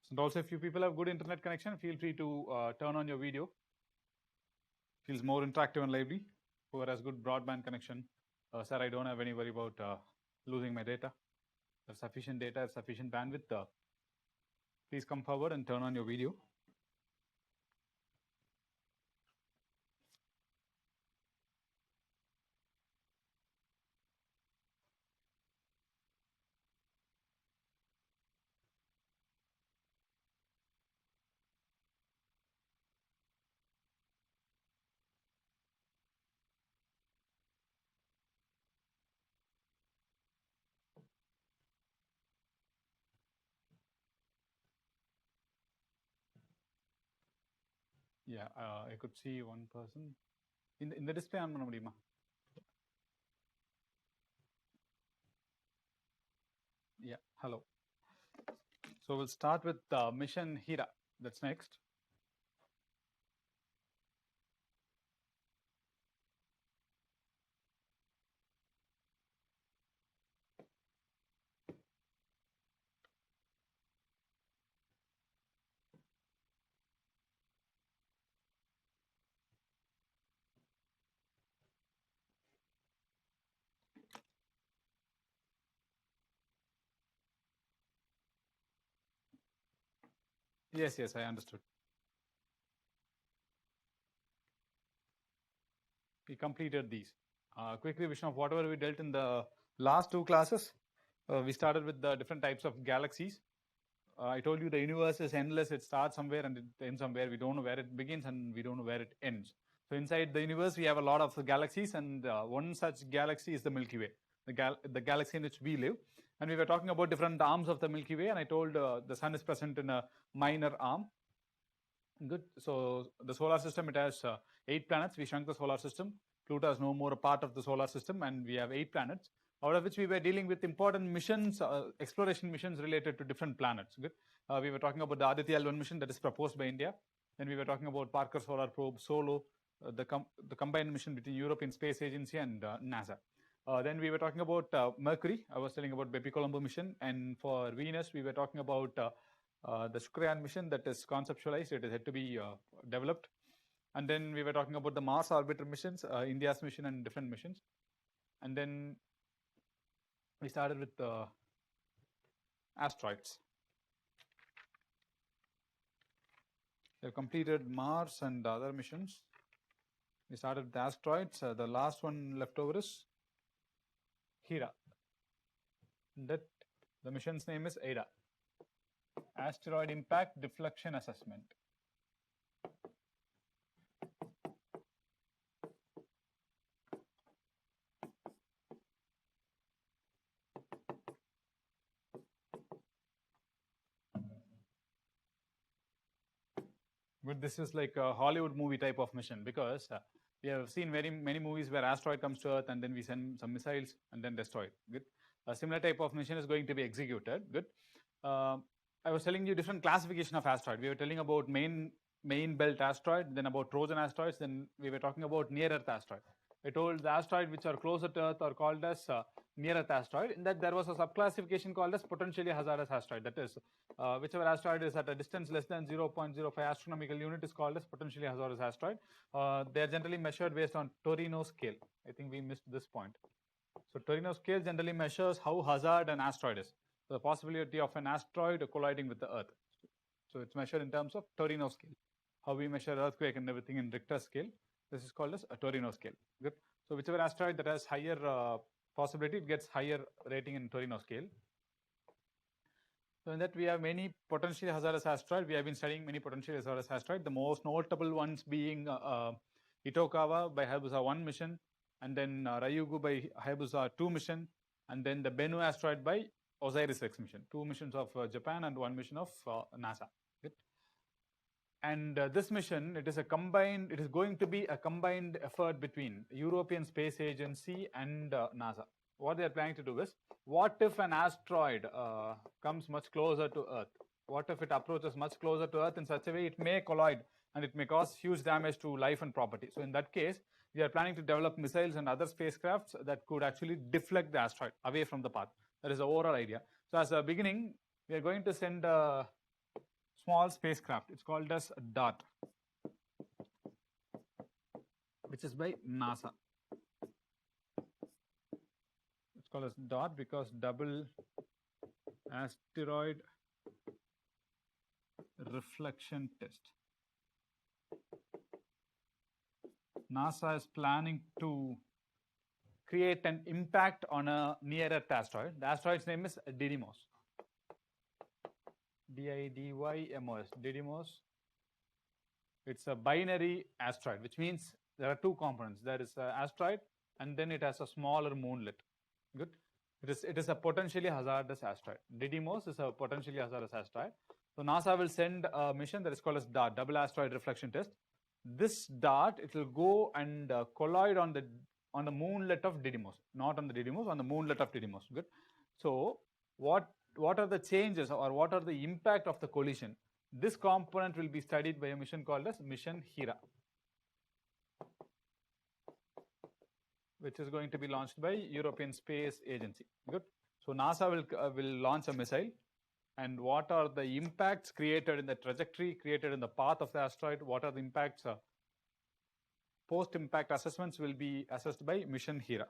And also, if you people have good internet connection, feel free to turn on your video. Feels more interactive and lively. Whoever has good broadband connection, sir, I don't have any worry about losing my data. There's sufficient data, sufficient bandwidth. Please come forward and turn on your video. Yeah, I could see one person in the display on Manamudima. Yeah, hello. So we'll start with mission Hira. That's next. Yes, I understood. We completed these. Quick revision of whatever we dealt in the last two classes. We started with the different types of galaxies. I told you the universe is endless. It starts somewhere and it ends somewhere. We don't know where it begins and we don't know where it ends. So inside the universe, we have a lot of galaxies, and one such galaxy is the Milky Way, the galaxy in which we live. And we were talking about different arms of the Milky Way, and I told the sun is present in a minor arm. Good. So the solar system, it has 8 planets. We shrunk the solar system. Pluto is no more a part of the solar system, and we have 8 planets, out of which we were dealing with important missions, exploration missions related to different planets. Good. We were talking about the Aditya L1 mission that is proposed by India. Then we were talking about Parker Solar Probe, SOLO, the combined mission between European Space Agency and NASA. Then we were talking about Mercury. I was telling about Bepi-Colombo mission. And for Venus, we were talking about the Shukran mission that is conceptualized. It is yet to be developed. And then we were talking about the Mars orbiter missions, India's mission and different missions. And then we started with asteroids. They've completed Mars and other missions. We started with asteroids. The last one left over is Hira. That the mission's name is AIDA, Asteroid Impact Deflection Assessment. But this is like a Hollywood movie type of mission, because we have seen many movies where asteroid comes to Earth and then we send some missiles and then destroy it. Good. A similar type of mission is going to be executed. Good. I was telling you different classification of asteroid. We were telling about main belt asteroid, then about Trojan asteroids, then we were talking about near Earth asteroid. I told the asteroid which are closer to Earth are called as near Earth asteroid. In that there was a subclassification called as potentially hazardous asteroid. That is, whichever asteroid is at a distance less than 0.05 astronomical unit is called as potentially hazardous asteroid. They are generally measured based on Torino scale. I think we missed this point. So Torino scale generally measures how hazard an asteroid is. So the possibility of an asteroid colliding with the Earth. So it's measured in terms of Torino scale. How we measure earthquake and everything in Richter scale. This is called as a Torino scale. Good. So whichever asteroid that has higher possibility, it gets higher rating in Torino scale. So in that we have many potentially hazardous asteroids. We have been studying many potentially hazardous asteroids. The most notable ones being Itokawa by Hayabusa 1 mission, and then Ryugu by Hayabusa 2 mission, and then the Bennu asteroid by OSIRIS-REx mission. 2 missions of Japan and 1 mission of NASA. Good. And this mission, it is going to be a combined effort between European Space Agency and NASA. What they are planning to do is, what if an asteroid comes much closer to Earth? What if it approaches much closer to Earth in such a way it may collide and it may cause huge damage to life and property? So in that case, we are planning to develop missiles and other spacecrafts that could actually deflect the asteroid away from the path. That is the overall idea. So as a beginning, we are going to send small spacecraft. It's called as DART, which is by NASA. It's called as DART because double asteroid reflection test. NASA is planning to create an impact on a near-Earth asteroid. The asteroid's name is Didymos. Didymos. Didymos. It's a binary asteroid, which means there are two components. There is an asteroid, and then it has a smaller moonlet. Good. It is a potentially hazardous asteroid. Didymos is a potentially hazardous asteroid. So NASA will send a mission that is called as DART, Double Asteroid Reflection Test. This DART, it will go and collide on the moonlet of Didymos, not on the Didymos, on the moonlet of Didymos. Good. So what are the changes or what are the impact of the collision? This component will be studied by a mission called as Mission Hera, which is going to be launched by European Space Agency. Good. So NASA will launch a missile, and what are the impacts created in the trajectory, created in the path of the asteroid? What are the impacts? Post-impact assessments will be assessed by Mission Hera.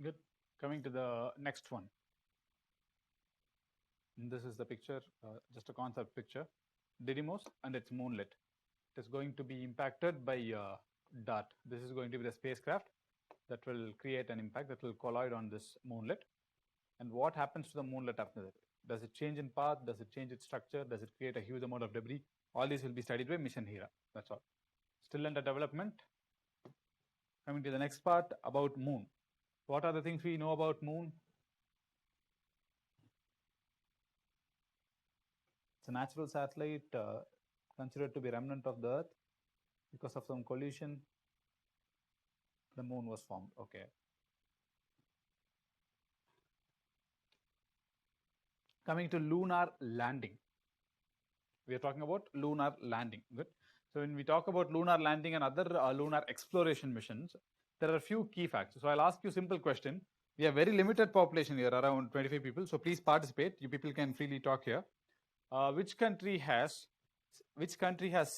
Good. Coming to the next one. And this is the picture, just a concept picture. Didymos and its moonlet. It is going to be impacted by DART. This is going to be the spacecraft that will create an impact, that will collide on this moonlet. And what happens to the moonlet after that? Does it change in path? Does it change its structure? Does it create a huge amount of debris? All these will be studied by Mission Hera. That's all. Still under development. Coming to the next part about moon. What are the things we know about moon? It's a natural satellite considered to be remnant of the Earth. Because of some collision, the moon was formed. Okay. Coming to lunar landing. We are talking about lunar landing. Good. So when we talk about lunar landing and other lunar exploration missions, there are a few key facts. So I'll ask you a simple question. We have very limited population here, around 25 people. So please participate. You people can freely talk here. Which country has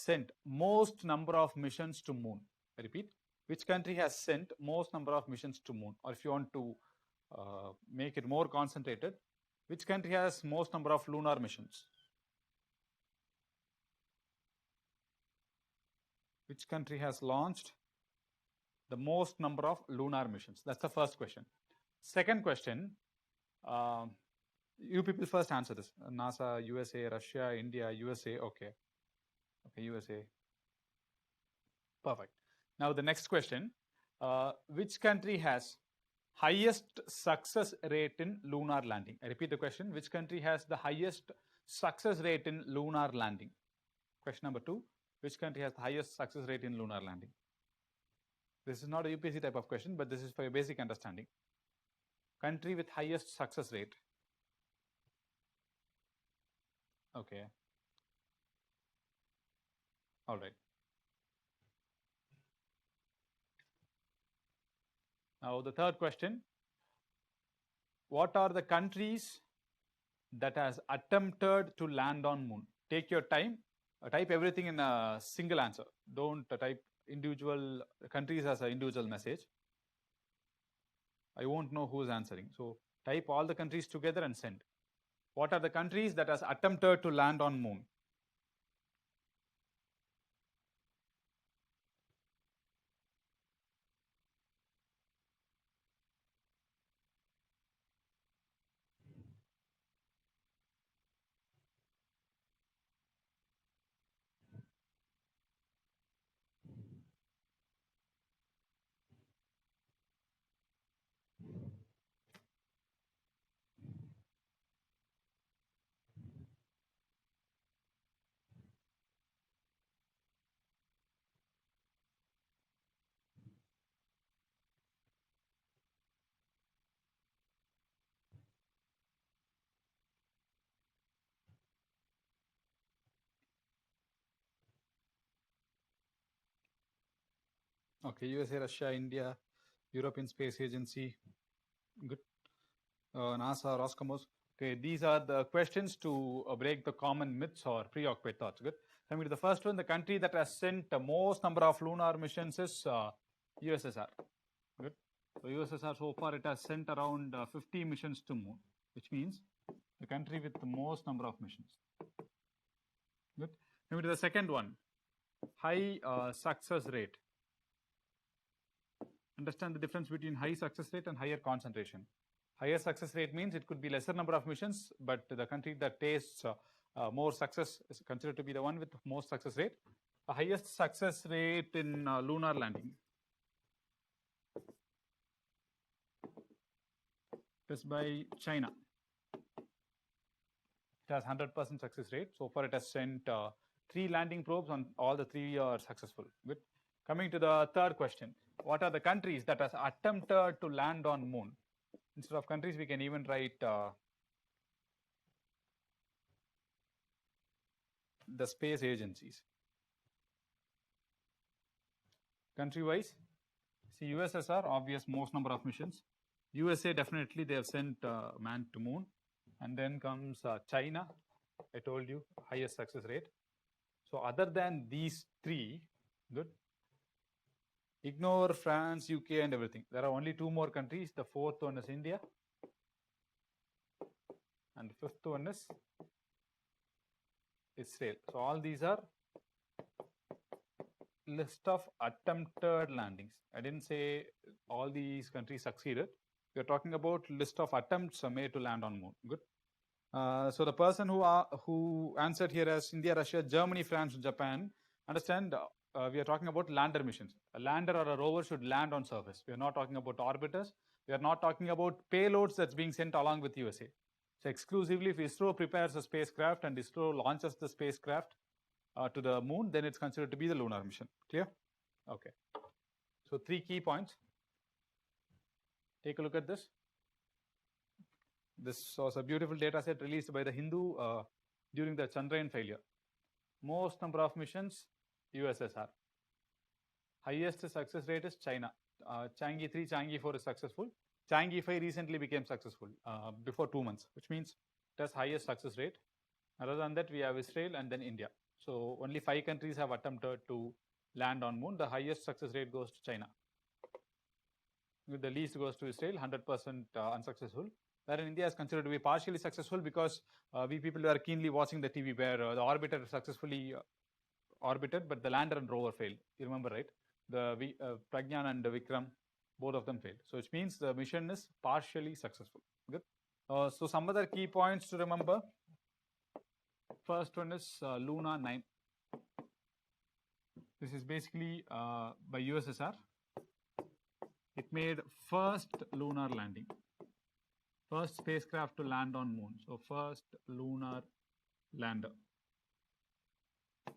sent most number of missions to moon? I repeat, which country has sent most number of missions to moon? Or if you want to make it more concentrated, which country has most number of lunar missions? Which country has launched the most number of lunar missions? That's the first question. Second question, you people first answer this. NASA, USA, Russia, India, USA. Okay, USA. Perfect. Now the next question, which country has highest success rate in lunar landing? I repeat the question, which country has the highest success rate in lunar landing? Question number 2, which country has the highest success rate in lunar landing? This is not a UPSC type of question, but this is for your basic understanding. Country with highest success rate. Okay. All right. Now the third question, what are the countries that has attempted to land on moon? Take your time, type everything in a single answer. Don't type individual countries as an individual message. I won't know who's answering. So type all the countries together and send. What are the countries that has attempted to land on moon? Okay, USA, Russia, India, European Space Agency. Good. NASA, Roscosmos. Okay, these are the questions to break the common myths or preoccupied thoughts. Good. Coming to the first one, the country that has sent the most number of lunar missions is USSR. Good. So USSR so far it has sent around 50 missions to moon, which means the country with the most number of missions. Good. Coming to the second one, high success rate. Understand the difference between high success rate and higher concentration. Higher success rate means it could be lesser number of missions, but the country that tastes more success is considered to be the one with most success rate. The highest success rate in lunar landing is by China. It has 100% success rate. So far, it has sent 3 landing probes, and all the 3 are successful. Good. Coming to the third question, what are the countries that has attempted to land on moon? Instead of countries, we can even write the space agencies. Country-wise, see USSR, obvious most number of missions. USA, definitely they have sent man to moon. And then comes China, I told you, highest success rate. So other than these 3, good. Ignore France, UK and everything. There are only 2 more countries. The fourth one is India. And the fifth one is Israel. So all these are list of attempted landings. I didn't say all these countries succeeded. We are talking about list of attempts made to land on moon. Good. So the person who answered here as India, Russia, Germany, France, Japan, understand we are talking about lander missions. A lander or a rover should land on surface. We are not talking about orbiters. We are not talking about payloads that's being sent along with USA. So exclusively, if ISRO prepares a spacecraft and ISRO launches the spacecraft to the moon, then it's considered to be the lunar mission. Clear? Okay. So 3 key points. Take a look at this. This was a beautiful data set released by the Hindu during the Chandrayaan failure. Most number of missions, USSR. Highest success rate is China. Chang'e 3, Chang'e 4 is successful. Chang'e 5 recently became successful before 2 months, which means it has highest success rate. Other than that, we have Israel and then India. So only 5 countries have attempted to land on moon. The highest success rate goes to China. The least goes to Israel, 100% unsuccessful. Wherein India is considered to be partially successful because we people are keenly watching the TV where the orbiter successfully orbited, but the lander and rover failed. You remember, right? The Pragyan and the Vikram, both of them failed. So which means the mission is partially successful. Good. So some other key points to remember. First one is Luna 9. This is basically by USSR. It made first lunar landing. First spacecraft to land on moon. So first lunar lander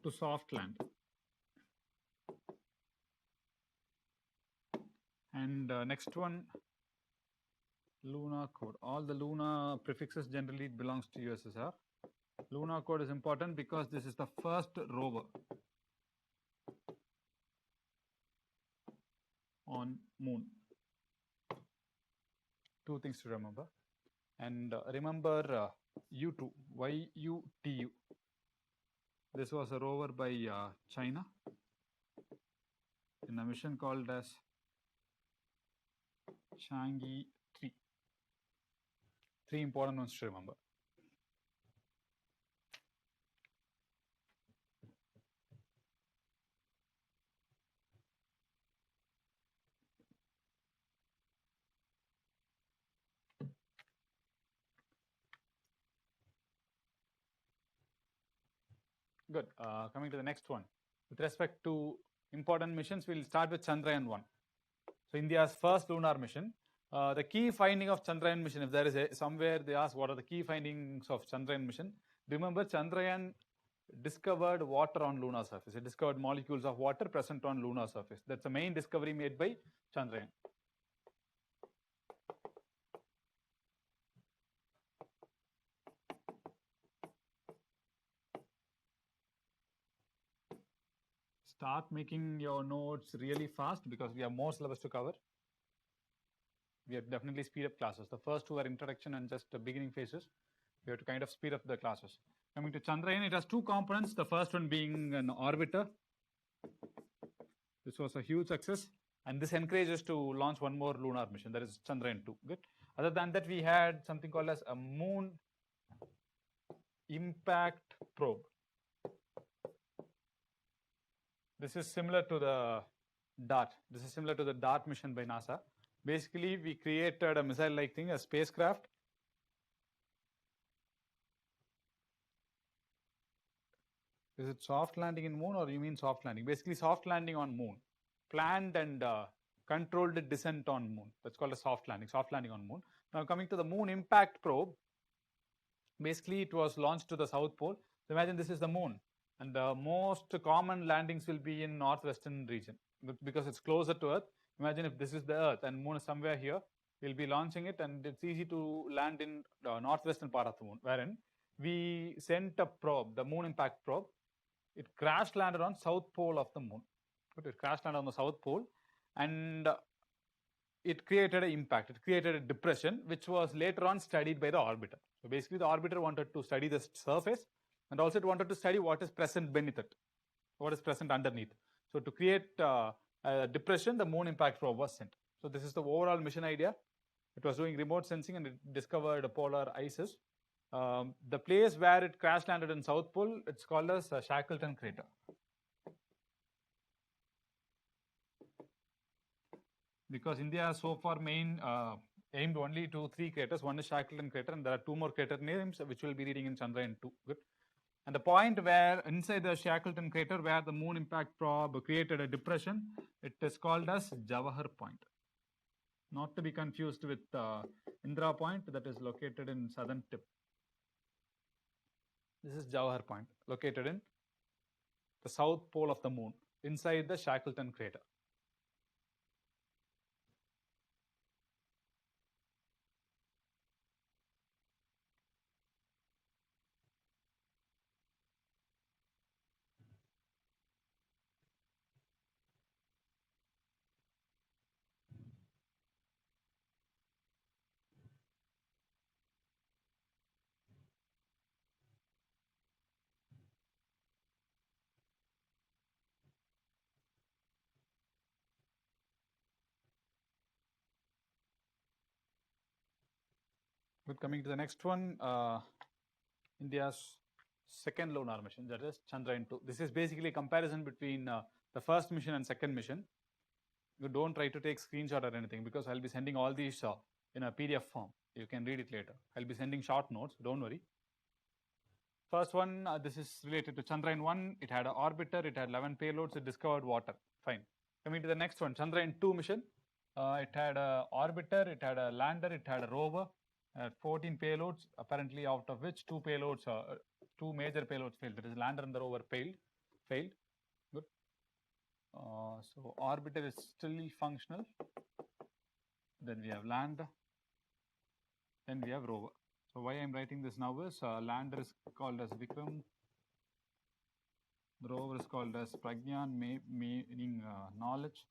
to soft land. And next one, Luna code. All the Luna prefixes generally belongs to USSR. Luna code is important because this is the first rover on moon. 2 things to remember. And remember U2, YUTU. This was a rover by China in a mission called as Chang'e 3. 3 important ones to remember. Good. Coming to the next one. With respect to important missions, we'll start with Chandrayaan 1. So India's first lunar mission. The key finding of Chandrayaan mission, if there is somewhere they ask what are the key findings of Chandrayaan mission, remember Chandrayaan discovered water on lunar surface. It discovered molecules of water present on lunar surface. That's the main discovery made by Chandrayaan. start making your notes really fast because we have more syllabus to cover. We have definitely speed up classes. The first two are introduction and just the beginning phases. We have to kind of speed up the classes. Coming to Chandrayaan, it has two components. The first one being an orbiter. This was a huge success. And this encourages to launch one more lunar mission, that is Chandrayaan 2. Good. Other than that, we had something called as a moon impact probe. This is similar to the DART. This is similar to the DART mission by NASA. Basically, we created a missile-like thing, a spacecraft. Is it soft landing in moon or you mean soft landing? Basically, soft landing on moon. Planned and controlled descent on moon. That's called a soft landing on moon. Now coming to the moon impact probe, basically it was launched to the South Pole. So imagine this is the moon and the most common landings will be in northwestern region because it's closer to Earth. Imagine if this is the Earth and moon is somewhere here, we'll be launching it and it's easy to land in the northwestern part of the moon, wherein we sent a probe, the moon impact probe. It crash landed on South Pole of the moon. It crash landed on the South Pole and it created an impact. It created a depression, which was later on studied by the orbiter. So basically, the orbiter wanted to study the surface and also it wanted to study what is present beneath it, what is present underneath. So to create a depression, the moon impact probe was sent. So this is the overall mission idea. It was doing remote sensing and it discovered polar ices. The place where it crash landed in South Pole, it's called as Shackleton crater. Because India has so far aimed only to 3 craters. One is Shackleton crater and there are 2 more crater names which we'll be reading in Chandrayaan 2. Good. And the point where inside the Shackleton crater where the moon impact probe created a depression, it is called as Jawahar Point. Not to be confused with Indra Point that is located in southern tip. This is Jawahar Point, located in the south pole of the moon, inside the Shackleton crater. Good. Coming to the next one, India's second lunar mission, that is Chandrayaan 2. This is basically a comparison between the first mission and second mission. You don't try to take screenshot or anything because I'll be sending all these in a PDF form. You can read it later. I'll be sending short notes, don't worry. First one, this is related to Chandrayaan 1. It had an orbiter, it had 11 payloads, it discovered water. Fine. Coming to the next one, Chandrayaan 2 mission. It had an orbiter, it had a lander, it had a rover. 14 payloads, apparently out of which 2 major payloads failed. That is, lander and the rover failed. Good. So orbiter is still functional. Then we have lander. Then we have rover. So why I'm writing this now is lander is called as Vikram. The rover is called as Pragyan, meaning knowledge.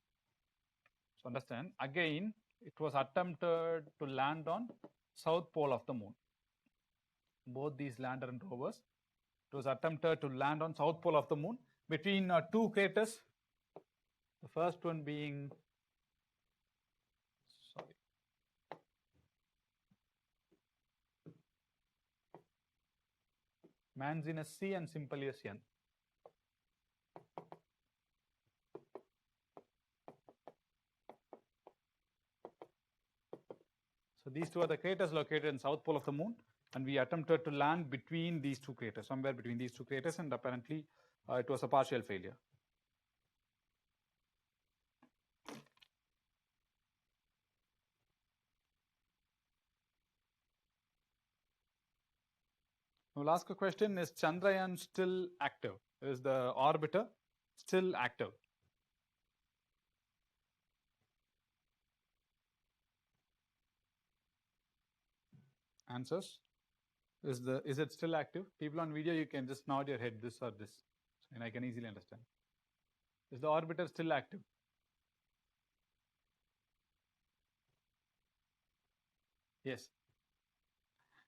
So understand, again, it was attempted to land on south pole of the moon. Both these lander and rovers, it was attempted to land on south pole of the moon between 2 craters. The first one being, Manzinus C and Simpleus N. So these two are the craters located in south pole of the moon, and we attempted to land between these 2 craters, somewhere between these 2 craters, and apparently it was a partial failure. Now, we'll ask a question, is Chandrayaan still active? Is the orbiter still active? Answers? Is it still active? People on video, you can just nod your head, this or this, and I can easily understand. Is the orbiter still active? Yes.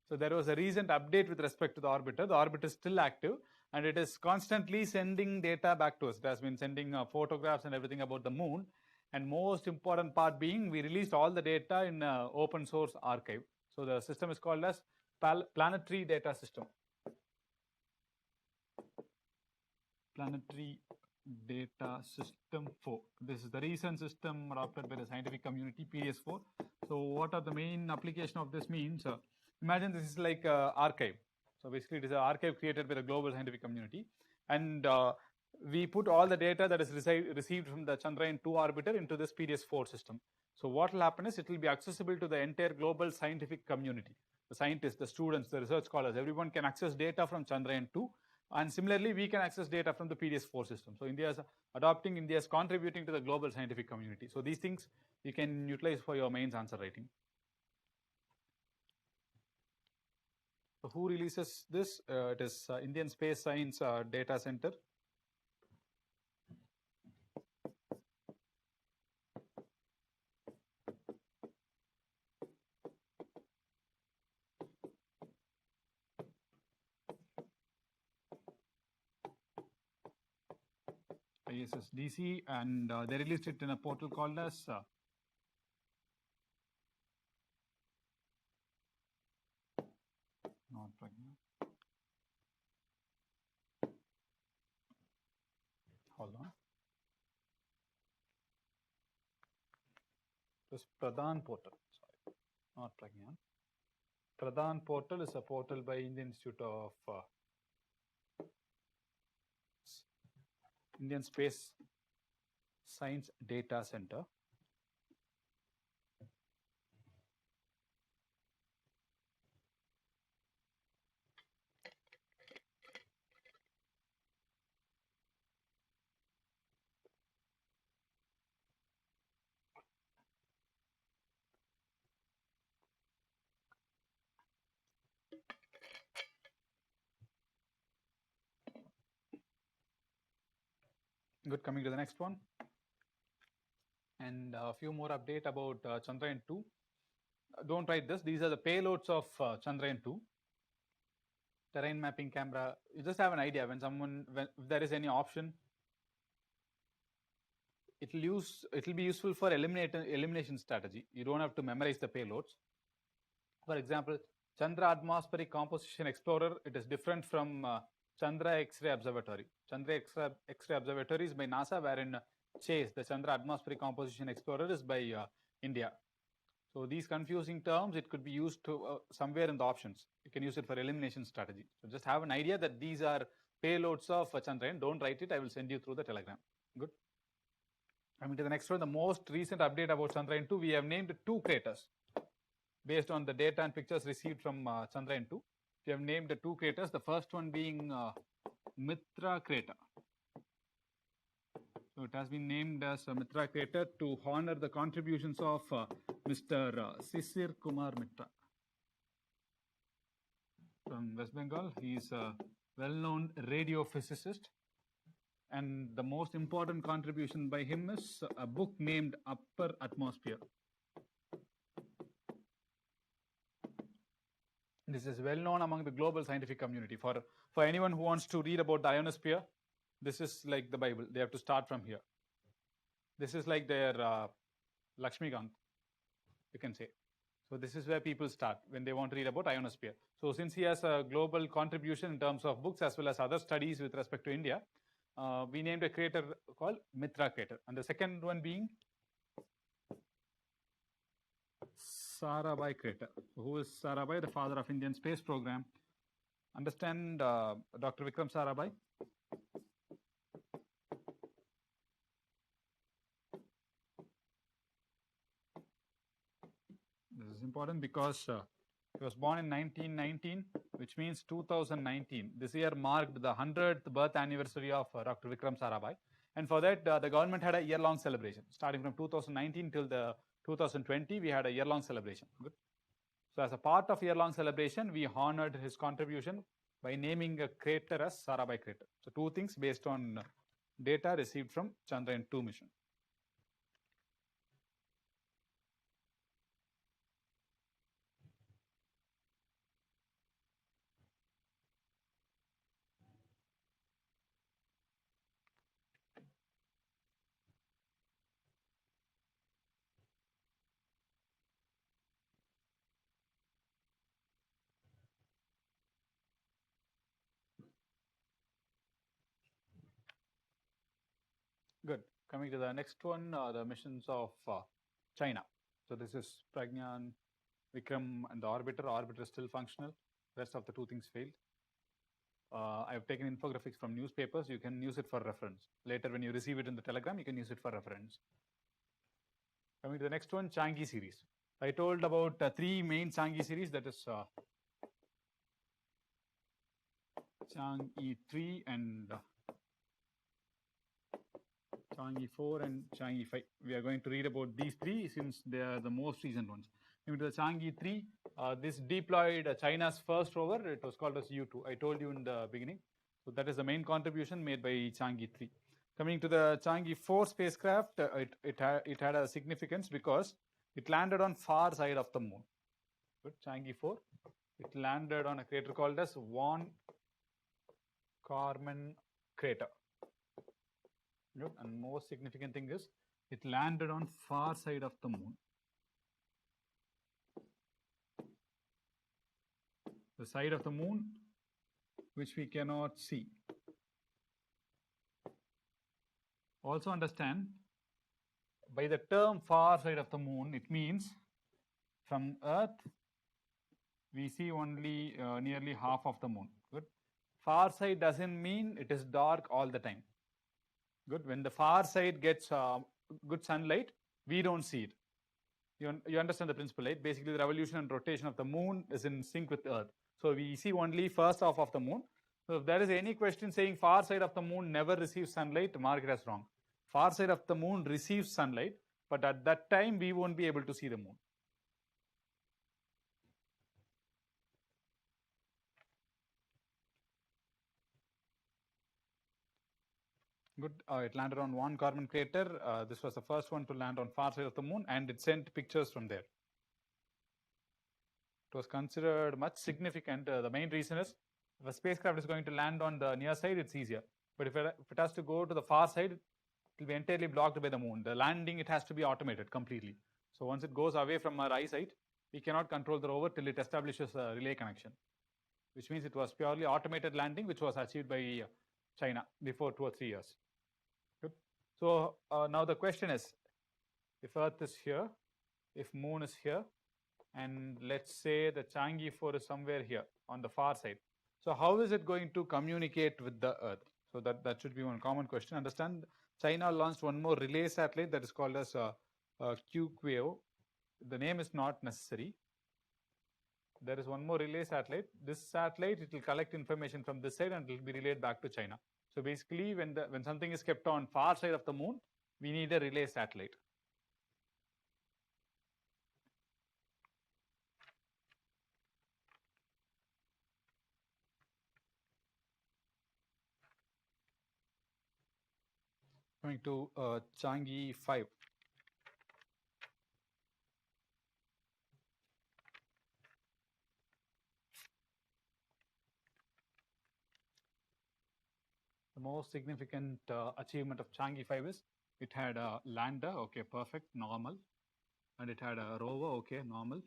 So there was a recent update with respect to the orbiter. The orbiter is still active and it is constantly sending data back to us. It has been sending photographs and everything about the moon. And most important part being, we released all the data in open source archive. So the system is called as Planetary Data System. Planetary Data System 4. This is the recent system adopted by the scientific community, PDS4. So what are the main application of this means? Imagine this is like an archive. So basically it is an archive created by the global scientific community. And we put all the data that is received from the Chandrayaan-2 orbiter into this PDS4 system. So what will happen is it will be accessible to the entire global scientific community. The scientists, the students, the research scholars, everyone can access data from Chandrayaan-2. And similarly, we can access data from the PDS4 system. So India is adopting, India is contributing to the global scientific community. So these things you can utilize for your mains answer writing. So who releases this? It is Indian Space Science Data Center. ISSDC, and they released it in a portal called as not pregnant. Hold on. This Pradhan portal. Sorry, not Pragyan. Pradhan portal is a portal by Indian Institute of Indian Space Science Data Center. Good, coming to the next one. And a few more update about Chandrayaan-2. Don't write this. These are the payloads of Chandrayaan-2. Terrain mapping camera. You just have an idea when if there is any option, it will be useful for elimination strategy. You don't have to memorize the payloads. For example, Chandra Atmospheric Composition Explorer, it is different from Chandra X-ray Observatory. Chandra X-ray Observatory is by NASA, wherein CHASE, the Chandra Atmospheric Composition Explorer, is by India. So these confusing terms, it could be used to somewhere in the options. You can use it for elimination strategy. So just have an idea that these are payloads of Chandrayaan. Don't write it. I will send you through the Telegram. Good. Coming to the next one, the most recent update about Chandrayaan-2, we have named 2 craters based on the data and pictures received from Chandrayaan-2. We have named the 2 craters, the first one being Mitra crater. So it has been named as Mitra crater to honor the contributions of Mr. Sisir Kumar Mitra from West Bengal. He is a well-known radio physicist. And the most important contribution by him is a book named Upper Atmosphere. This is well known among the global scientific community. For anyone who wants to read about the ionosphere, this is like the Bible. They have to start from here. This is like their Lakshmikant, you can say. So this is where people start when they want to read about ionosphere. So since he has a global contribution in terms of books as well as other studies with respect to India, we named a crater called Mitra crater. And the second one being Sarabhai crater. Who is Sarabhai? The father of Indian space program. Understand Dr. Vikram Sarabhai? This is important because he was born in 1919, which means 2019. This year marked the 100th birth anniversary of Dr. Vikram Sarabhai. And for that, the government had a year-long celebration. Starting from 2019 till the 2020, we had a year-long celebration. Good. So as a part of year-long celebration, we honored his contribution by naming a crater as Sarabhai crater. So 2 things based on data received from Chandrayaan-2 mission. Good. Coming to the next one, the missions of China. So this is Pragyan, Vikram, and the orbiter. Orbiter is still functional. Rest of the two things failed. I've taken infographics from newspapers. You can use it for reference. Later, when you receive it in the Telegram, you can use it for reference. Coming to the next one, Changi series. I told about three main Changi series. That is Changi 3 and Changi 4 and Changi 5. We are going to read about these three since they are the most recent ones. Coming to the Changi 3, this deployed China's first rover. It was called as U2. I told you in the beginning. So that is the main contribution made by Changi 3. Coming to the Changi 4 spacecraft, it had a significance because it landed on far side of the moon. Good. Changi 4, it landed on a crater called as Von Karman crater. Good. And most significant thing is it landed on far side of the moon. The side of the moon which we cannot see. Also understand, by the term far side of the moon, it means from Earth we see only nearly half of the moon. Good. Far side doesn't mean it is dark all the time. Good. When the far side gets good sunlight, we don't see it. You understand the principle, right? Basically, the revolution and rotation of the moon is in sync with Earth. So we see only first half of the moon. So if there is any question saying far side of the moon never receives sunlight, mark it as wrong. Far side of the moon receives sunlight, but at that time we won't be able to see the moon. Good. It landed on Von Karman crater. This was the first one to land on far side of the moon, and it sent pictures from there. It was considered much significant. The main reason is if a spacecraft is going to land on the near side, it's easier. But if it has to go to the far side, it will be entirely blocked by the moon. The landing, it has to be automated completely. So once it goes away from our eyesight, we cannot control the rover till it establishes a relay connection, which means it was purely automated landing, which was achieved by China before 2 or 3 years. Good. So now the question is, if Earth is here, if moon is here, and let's say the Changi 4 is somewhere here on the far side. So how is it going to communicate with the Earth? So that should be one common question. Understand, China launched one more relay satellite that is called as QQO. The name is not necessary. There is one more relay satellite. This satellite, it will collect information from this side and it will be relayed back to China. So basically, when something is kept on far side of the moon, we need a relay satellite. Coming to Changi 5. The most significant achievement of Changi 5 is it had a lander, okay, perfect, normal. And it had a rover, okay, normal.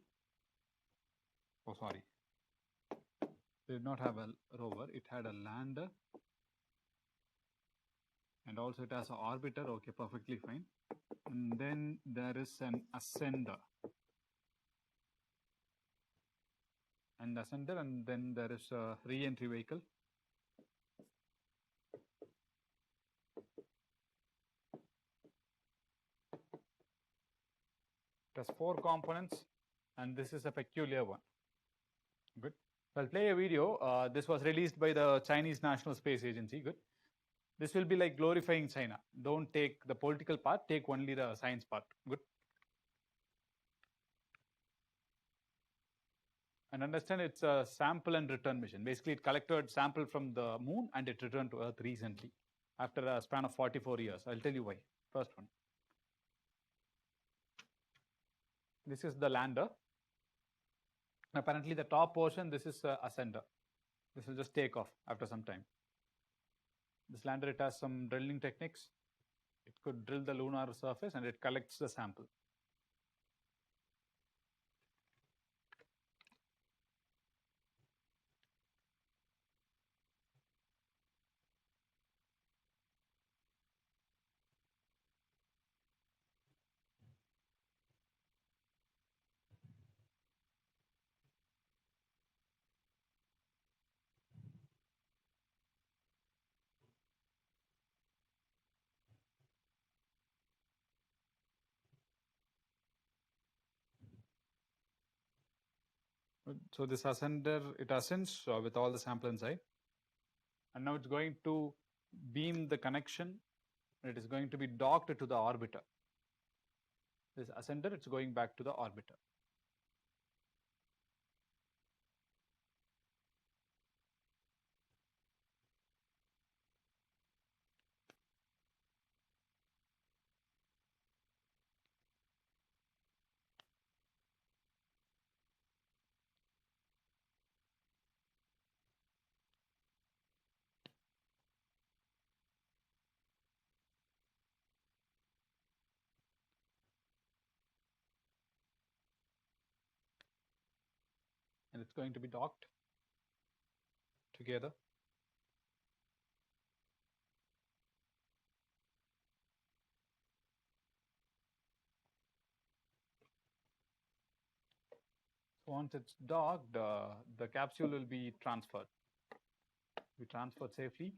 Oh, sorry. It did not have a rover. It had a lander. And also it has an orbiter, okay, perfectly fine. And then there is an ascender. And then there is a re-entry vehicle. It has 4 components, and this is a peculiar one. Good. So I'll play a video. This was released by the Chinese National Space Agency. Good. This will be like glorifying China. Don't take the political part, take only the science part. Good. And understand it's a sample and return mission. Basically, it collected sample from the moon and it returned to Earth recently. after a span of 44 years. I'll tell you why. First one. This is the lander. Apparently, the top portion, this is ascender. This will just take off after some time. This lander, it has some drilling techniques. It could drill the lunar surface and it collects the sample. So this ascender, it ascends with all the sample inside. And now it's going to beam the connection. It is going to be docked to the orbiter. This ascender, it's going back to the orbiter. And it's going to be docked together. So once it's docked, the capsule will be transferred. Be transferred safely.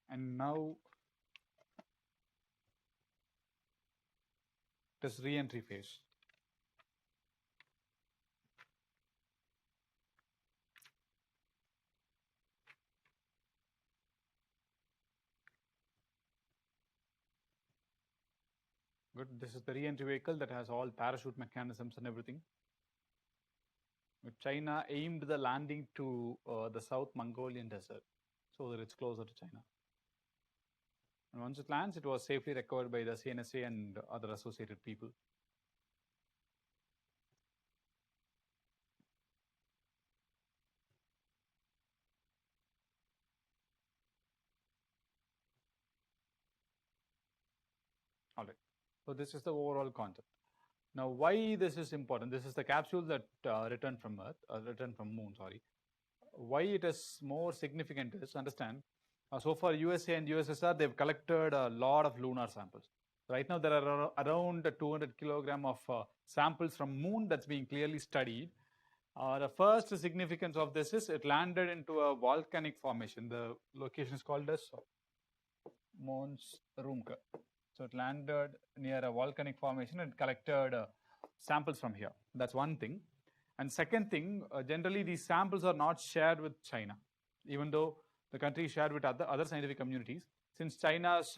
And now it is re-entry phase. Good. This is the re-entry vehicle that has all parachute mechanisms and everything. China aimed the landing to the South Mongolian desert so that it's closer to China. And once it lands, it was safely recovered by the CNSA and other associated people. All right. So this is the overall concept. Now, why this is important? This is the capsule that returned from Earth, returned from Moon. Sorry. Why it is more significant is understand. So far, USA and USSR they've collected a lot of lunar samples. Right now, there are around 200 kilogram of samples from Moon that's being clearly studied. The first significance of this is it landed into a volcanic formation. The location is called as Mons Rumke. So it landed near a volcanic formation and collected samples from here. That's one thing. And second thing, generally these samples are not shared with China, even though the country is shared with other scientific communities. Since China's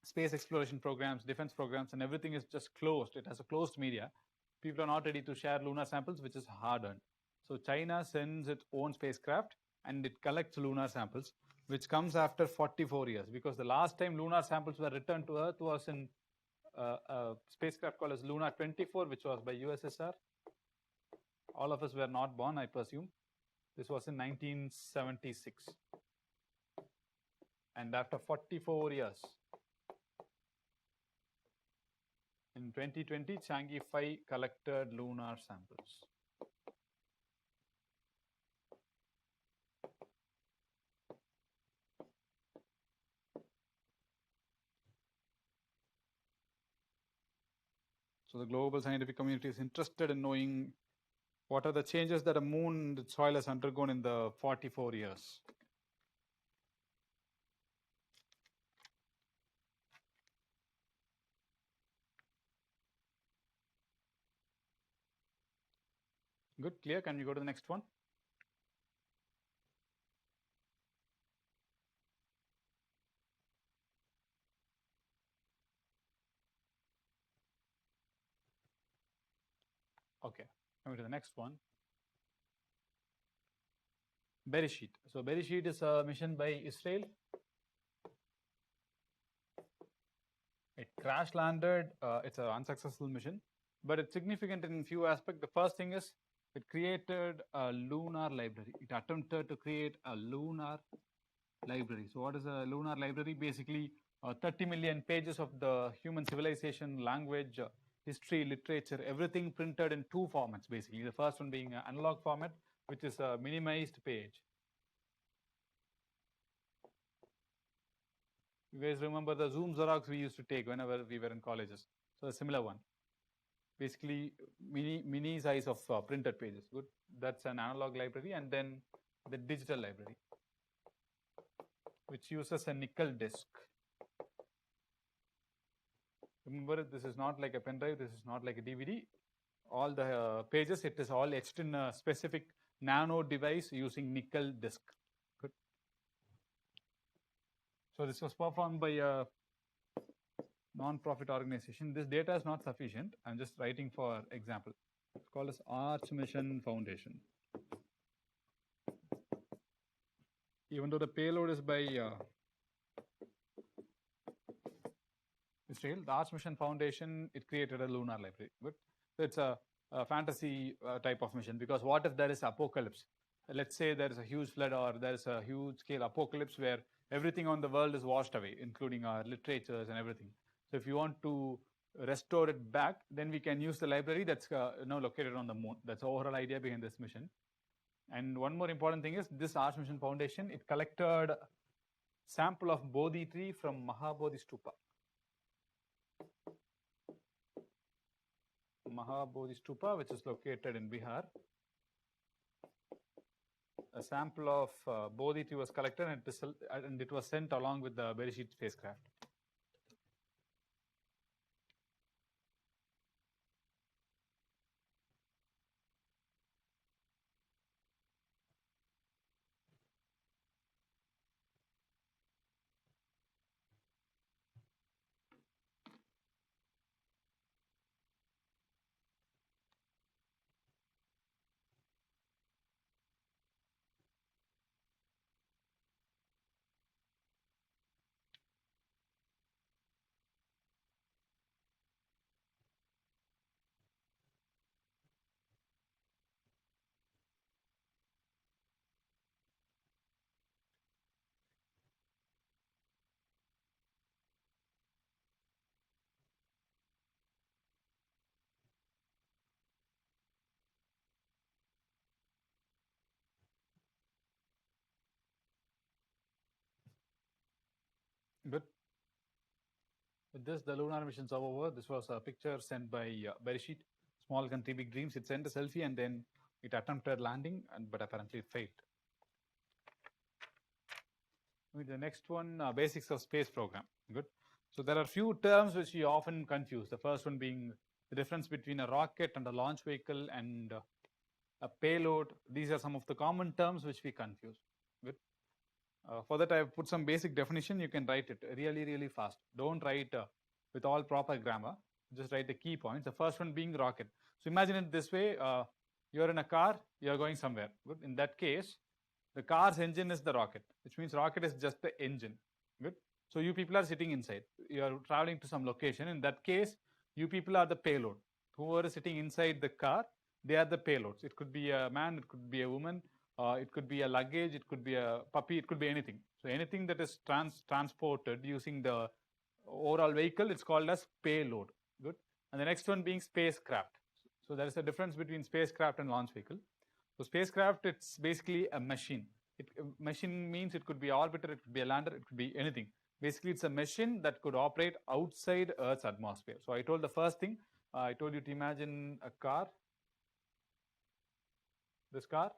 space exploration programs, defense programs, and everything is just closed, it has a closed media. People are not ready to share lunar samples, which is hard-earned. So China sends its own spacecraft and it collects lunar samples, which comes after 44 years, because the last time lunar samples were returned to Earth was in a spacecraft called as Luna 24, which was by USSR. All of us were not born, I presume. This was in 1976. And after 44 years, in 2020, Chang'e 5 collected lunar samples. So the global scientific community is interested in knowing what are the changes that a moon the soil has undergone in the 44 years. Good, clear. Can we go to the next one? Okay, coming to the next one. Bereshit. So Bereshit is a mission by Israel. It crash landed. It's an unsuccessful mission, but it's significant in few aspects. The first thing is it created a lunar library. It attempted to create a lunar library. So what is a lunar library? Basically, 30 million pages of the human civilization, language, history, literature, everything printed in two formats, basically. The first one being an analog format, which is a minimized page. You guys remember the Zoom Xerox we used to take whenever we were in colleges? So a similar one. Basically, mini size of printed pages. Good. That's an analog library, and then the digital library, which uses a nickel disk. Remember, this is not like a pen drive. This is not like a DVD. All the pages, it is all etched in a specific nano device using nickel disk. Good. So this was performed by a non-profit organization. This data is not sufficient. I'm just writing for example. It's called as Arch Mission Foundation. Even though the payload is by Israel, the Arch Mission Foundation, it created a lunar library. Good. So it's a fantasy type of mission, because what if there is apocalypse? Let's say there is a huge flood or there is a huge scale apocalypse where everything on the world is washed away, including our literatures and everything. So if you want to restore it back, then we can use the library that's located on the moon. That's the overall idea behind this mission. And one more important thing is this Arch Mission Foundation, it collected sample of Bodhi tree from Mahabodhi Stupa. Mahabodhi Stupa, which is located in Bihar. A sample of Bodhi tree was collected, and it was sent along with the Bereshit spacecraft. Good. With this, the lunar missions are over. This was a picture sent by Bereshit, Small Country Big Dreams. It sent a selfie and then it attempted landing, but apparently it failed. With the next one, basics of space program. Good. So there are few terms which we often confuse. The first one being the difference between a rocket and a launch vehicle and a payload. These are some of the common terms which we confuse. Good. For that, I have put some basic definition. You can write it really, really fast. Don't write with all proper grammar. Just write the key points. The first one being rocket. So imagine it this way. You're in a car. You're going somewhere. Good. In that case, the car's engine is the rocket, which means rocket is just the engine. Good. So you people are sitting inside. You're traveling to some location. In that case, you people are the payload. Whoever is sitting inside the car, they are the payloads. It could be a man. It could be a woman. It could be a luggage, it could be a puppy, it could be anything. So anything that is transported using the overall vehicle, it's called as payload. Good. And the next one being spacecraft. So there is a difference between spacecraft and launch vehicle. So spacecraft, it's basically a machine. Machine means it could be orbiter, it could be a lander, it could be anything. Basically, it's a machine that could operate outside Earth's atmosphere. So I told the first thing, I told you to imagine a car. This car.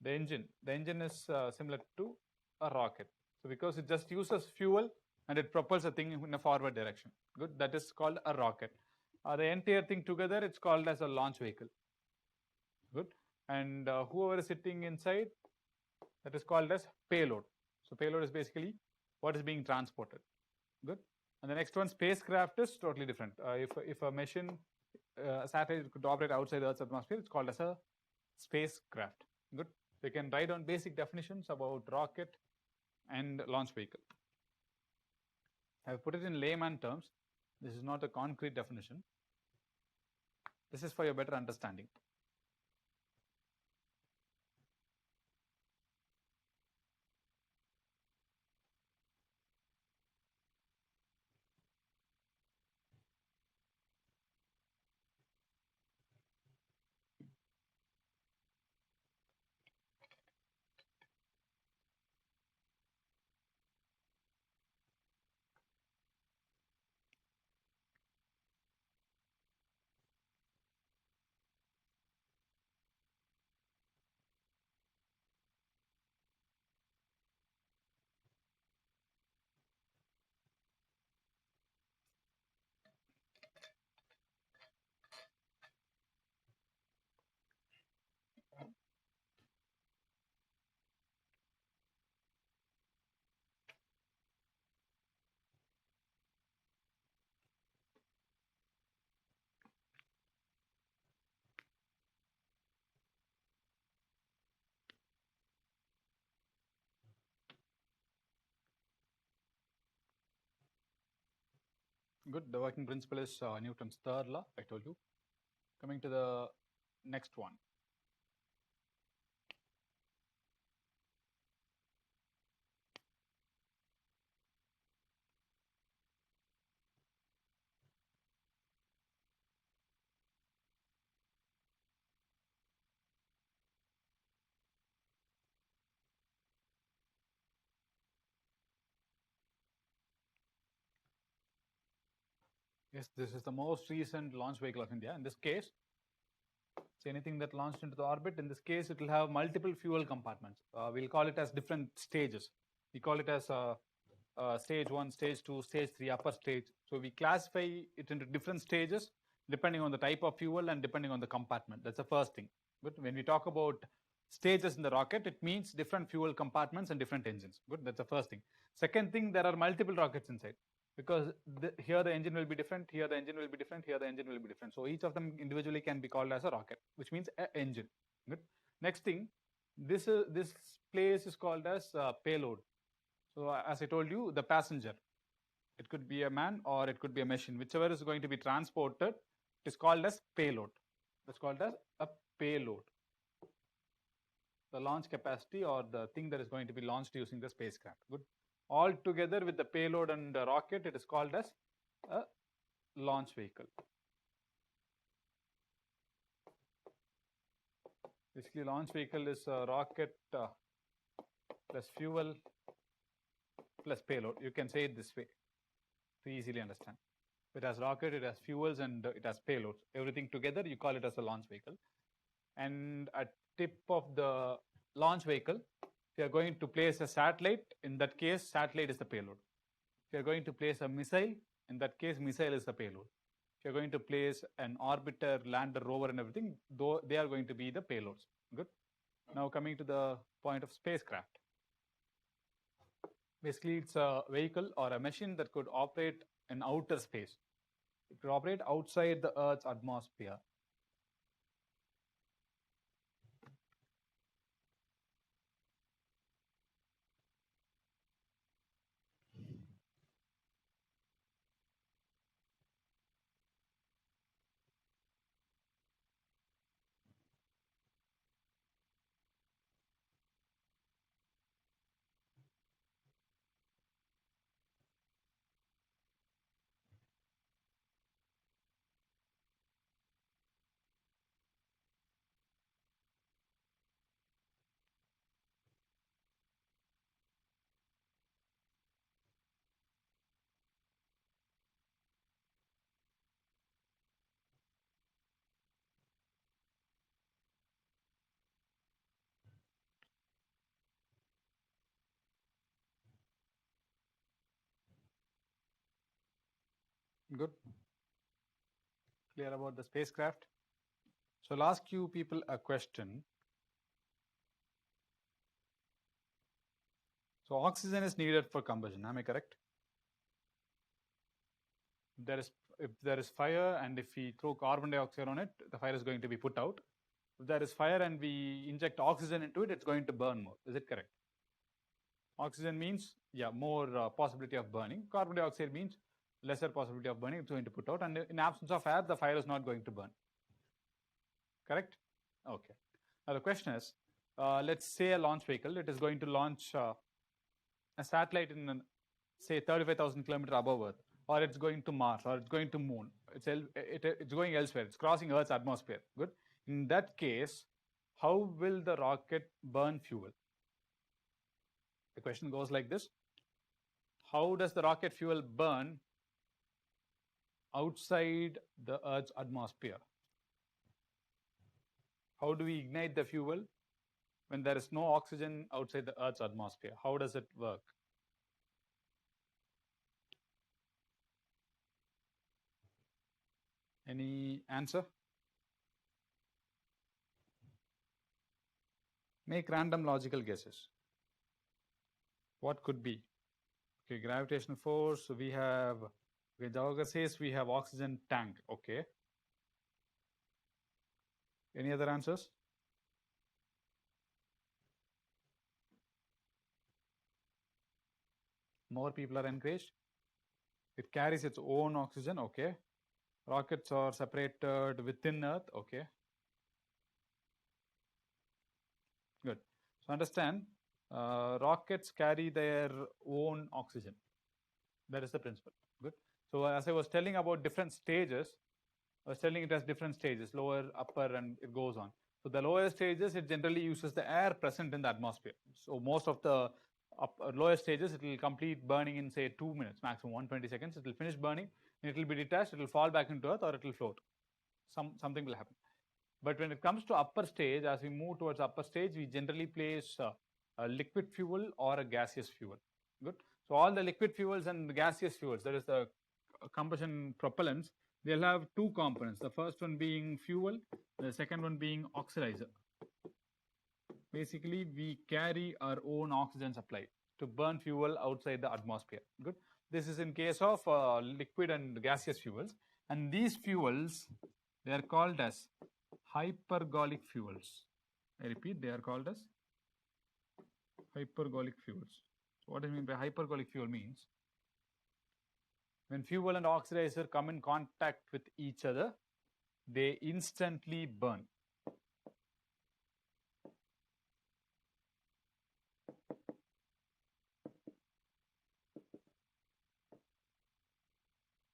The engine is similar to a rocket. So because it just uses fuel and it propels a thing in a forward direction. Good. That is called a rocket. The entire thing together, it's called as a launch vehicle. Good. And whoever is sitting inside, that is called as payload. So payload is basically what is being transported. Good. And the next one, spacecraft, is totally different. If a mission a satellite could operate outside Earth's atmosphere. It's called as a spacecraft. Good. So you can write down basic definitions about rocket and launch vehicle. I've put it in layman terms. This is not a concrete definition. This is for your better understanding. Good. The working principle is Newton's third law, I told you. Coming to the next one. Yes, this is the most recent launch vehicle of India. In this case, say anything that launched into the orbit, in this case, it will have multiple fuel compartments. We'll call it as different stages. We call it as stage 1, stage 2, stage 3, upper stage. So we classify it into different stages depending on the type of fuel and depending on the compartment. That's the first thing. But when we talk about stages in the rocket, it means different fuel compartments and different engines. Good, that's the first thing. Second thing, there are multiple rockets inside because here the engine will be different, here the engine will be different, here the engine will be different. So each of them individually can be called as a rocket, which means an engine. Good. Next thing, this place is called as payload. So as I told you, the passenger, it could be a man or it could be a machine, whichever is going to be transported, it is called as payload. That's called as a payload. The launch capacity or the thing that is going to be launched using the spacecraft. Good. All together with the payload and the rocket, it is called as a launch vehicle. Basically, launch vehicle is a rocket plus fuel plus payload. You can say it this way to easily understand. It has rocket, it has fuels, and it has payloads. Everything together, you call it as a launch vehicle. And at tip of the launch vehicle, if you are going to place a satellite, in that case, satellite is the payload. If you are going to place a missile, in that case, missile is the payload. If you are going to place an orbiter, lander, rover, and everything, though they are going to be the payloads. Good. Now coming to the point of spacecraft. Basically, it's a vehicle or a machine that could operate in outer space. It could operate outside the Earth's atmosphere. Good. Clear about the spacecraft? So I'll ask you people a question. So oxygen is needed for combustion. Am I correct? There is if there is fire and if we throw carbon dioxide on it, the fire is going to be put out. If there is fire and we inject oxygen into it, it's going to burn more. Is it correct? Oxygen means, yeah, more possibility of burning. Carbon dioxide means lesser possibility of burning. It's going to put out. And in absence of air, the fire is not going to burn. Correct? Okay. Now the question is, let's say a launch vehicle. It is going to launch a satellite in, say, 35,000 kilometers above Earth, or it's going to Mars, or it's going to Moon. It's going elsewhere. It's crossing Earth's atmosphere. Good. In that case, how will the rocket burn fuel? The question goes like this. How does the rocket fuel burn outside the Earth's atmosphere? How do we ignite the fuel when there is no oxygen outside the Earth's atmosphere? How does it work? Any answer? Make random logical guesses. What could be? Okay, gravitational force. So we have, okay, Javagar says we have oxygen tank. Okay. Any other answers? More people are encouraged. It carries its own oxygen. Okay. Rockets are separated within Earth. Okay. Good. So understand, rockets carry their own oxygen. That is the principle. Good. So as I was telling about different stages, I was telling it has different stages, lower, upper, and it goes on. So the lower stages, it generally uses the air present in the atmosphere. So most of the lower stages, it will complete burning in, say, 2 minutes, maximum 120 seconds. It will finish burning, and it will be detached, it will fall back into Earth, or it will float. Something will happen. But when it comes to upper stage, as we move towards upper stage, we generally place a liquid fuel or a gaseous fuel. Good. So all the liquid fuels and the gaseous fuels, that is the combustion propellants, they'll have two components. The first one being fuel, the second one being oxidizer. Basically, we carry our own oxygen supply to burn fuel outside the atmosphere. Good. This is in case of liquid and gaseous fuels. And these fuels, they are called as hypergolic fuels. I repeat, they are called as hypergolic fuels. So what I mean by hypergolic fuel means, when fuel and oxidizer come in contact with each other, they instantly burn.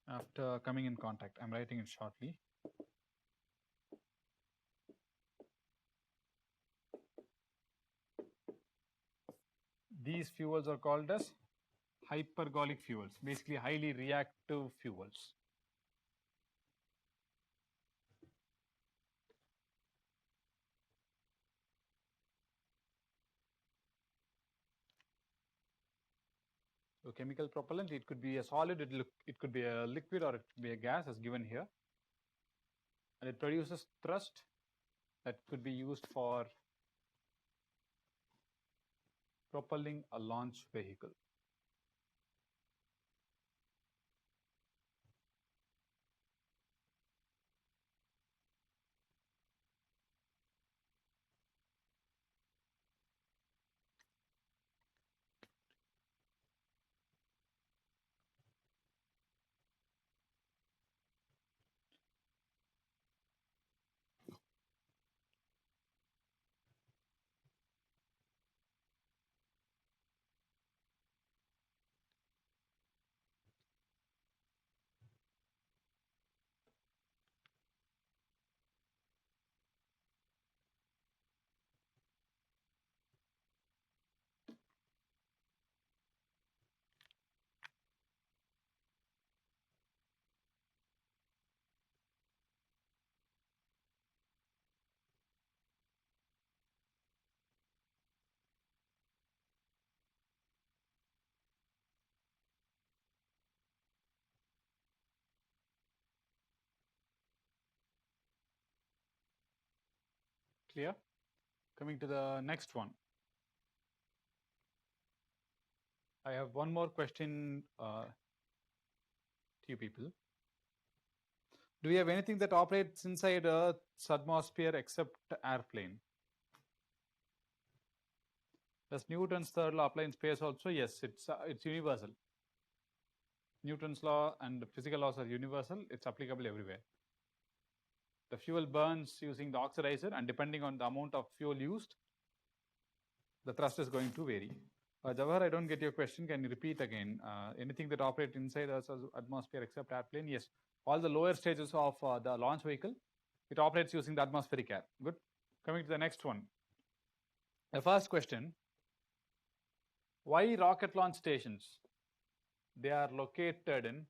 After coming in contact, I'm writing it shortly. These fuels are called as hypergolic fuels, basically highly reactive fuels. So chemical propellant, it could be a solid, it could be a liquid, or it could be a gas as given here. And it produces thrust that could be used for propelling a launch vehicle. Clear? Coming to the next one. I have one more question to you people. Do we have anything that operates inside Earth's atmosphere except airplane? Does Newton's third law apply in space also? Yes, it's universal. Newton's law and physical laws are universal. It's applicable everywhere. The fuel burns using the oxidizer, and depending on the amount of fuel used, the thrust is going to vary. Jawahar, I don't get your question. Can you repeat again? Anything that operates inside Earth's atmosphere except airplane? Yes. All the lower stages of the launch vehicle, it operates using the atmospheric air. Good. Coming to the next one. The first question, why rocket launch stations? They are located in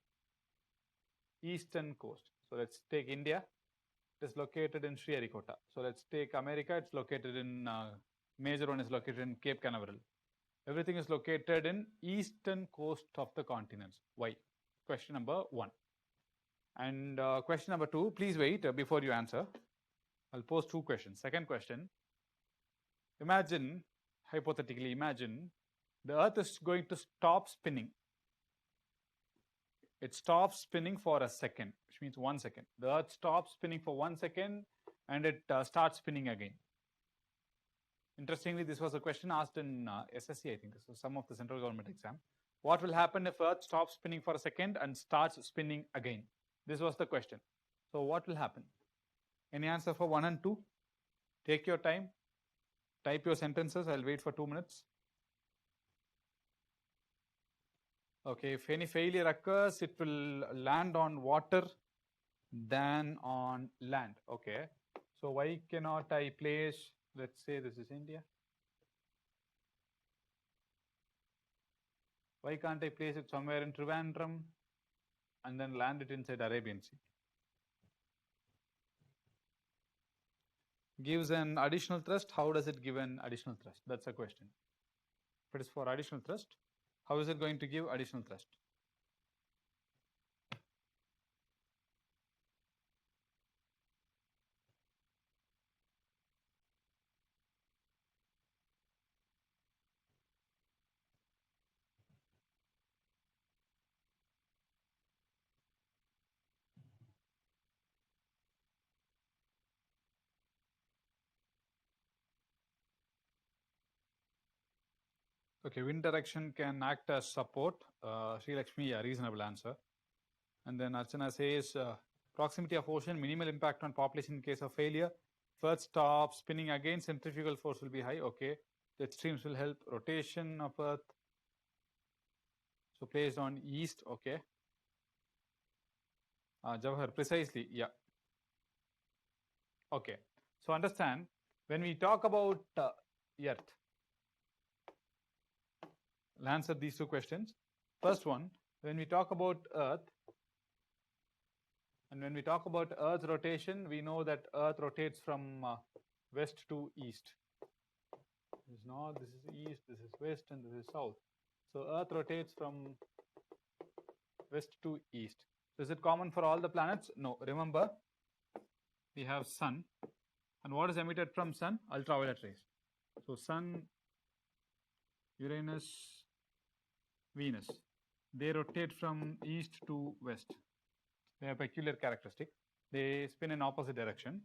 eastern coast. So let's take India. It is located in Sriharikota. So let's take America. It's located in, major one is located in Cape Canaveral. Everything is located in eastern coast of the continents. Why? Question number 1. And question number 2, please wait before you answer. I'll pose 2 questions. Second question, imagine, hypothetically imagine, the Earth is going to stop spinning. It stops spinning for a second, which means 1 second. The Earth stops spinning for 1 second and it starts spinning again. Interestingly, this was a question asked in SSC, I think. This was some of the central government exam. What will happen if Earth stops spinning for a second and starts spinning again? This was the question. So what will happen? Any answer for 1 and 2? Take your time. Type your sentences. I'll wait for 2 minutes. Okay, if any failure occurs, it will land on water than on land. Okay, so why cannot I place, let's say this is India. Why can't I place it somewhere in Trivandrum and then land it inside Arabian Sea? Gives an additional thrust. How does it give an additional thrust? That's a question. If it is for additional thrust, how is it going to give additional thrust? Okay, wind direction can act as support. Sri Lakshmi, a reasonable answer. And then Archana says, proximity of ocean, minimal impact on population in case of failure. First stop spinning again, centrifugal force will be high. Okay, jet streams will help rotation of Earth. So placed on east. Okay. Jawahar, precisely, yeah. Okay, so understand, when we talk about Earth, I'll answer these 2 questions. First one, when we talk about Earth, and when we talk about Earth rotation, we know that Earth rotates from west to east. This is north, this is east, this is west, and this is south. So Earth rotates from west to east. So is it common for all the planets? No. Remember, we have Sun. And what is emitted from Sun? Ultraviolet rays. So Sun, Uranus, Venus, they rotate from east to west. They have peculiar characteristic. They spin in opposite direction.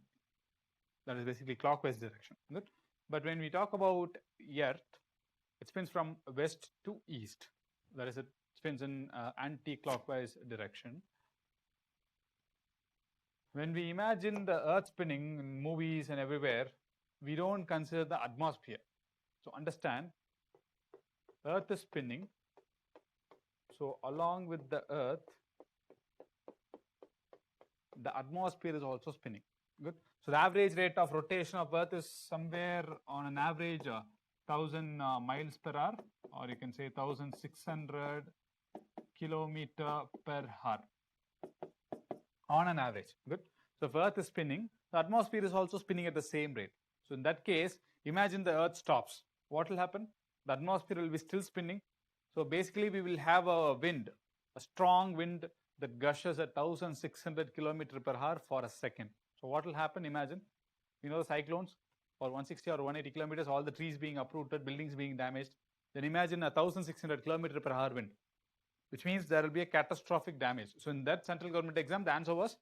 That is basically clockwise direction. Good. But when we talk about Earth, it spins from west to east. That is, it spins in anti-clockwise direction. When we imagine the Earth spinning in movies and everywhere, we don't consider the atmosphere. So understand, Earth is spinning. So along with the Earth, the atmosphere is also spinning. Good. So the average rate of rotation of Earth is somewhere on an average 1000 miles per hour, or you can say 1600 kilometer per hour on an average. Good. So if Earth is spinning, the atmosphere is also spinning at the same rate. So in that case, imagine the Earth stops. What will happen? The atmosphere will be still spinning. So basically, we will have a wind, a strong wind that gushes at 1600 kilometers per hour for a second. So what will happen? Imagine, you know, the cyclones for 160 or 180 kilometers, all the trees being uprooted, buildings being damaged. Then imagine a 1600 kilometers per hour wind, which means there will be a catastrophic damage. So in that central government exam, the answer was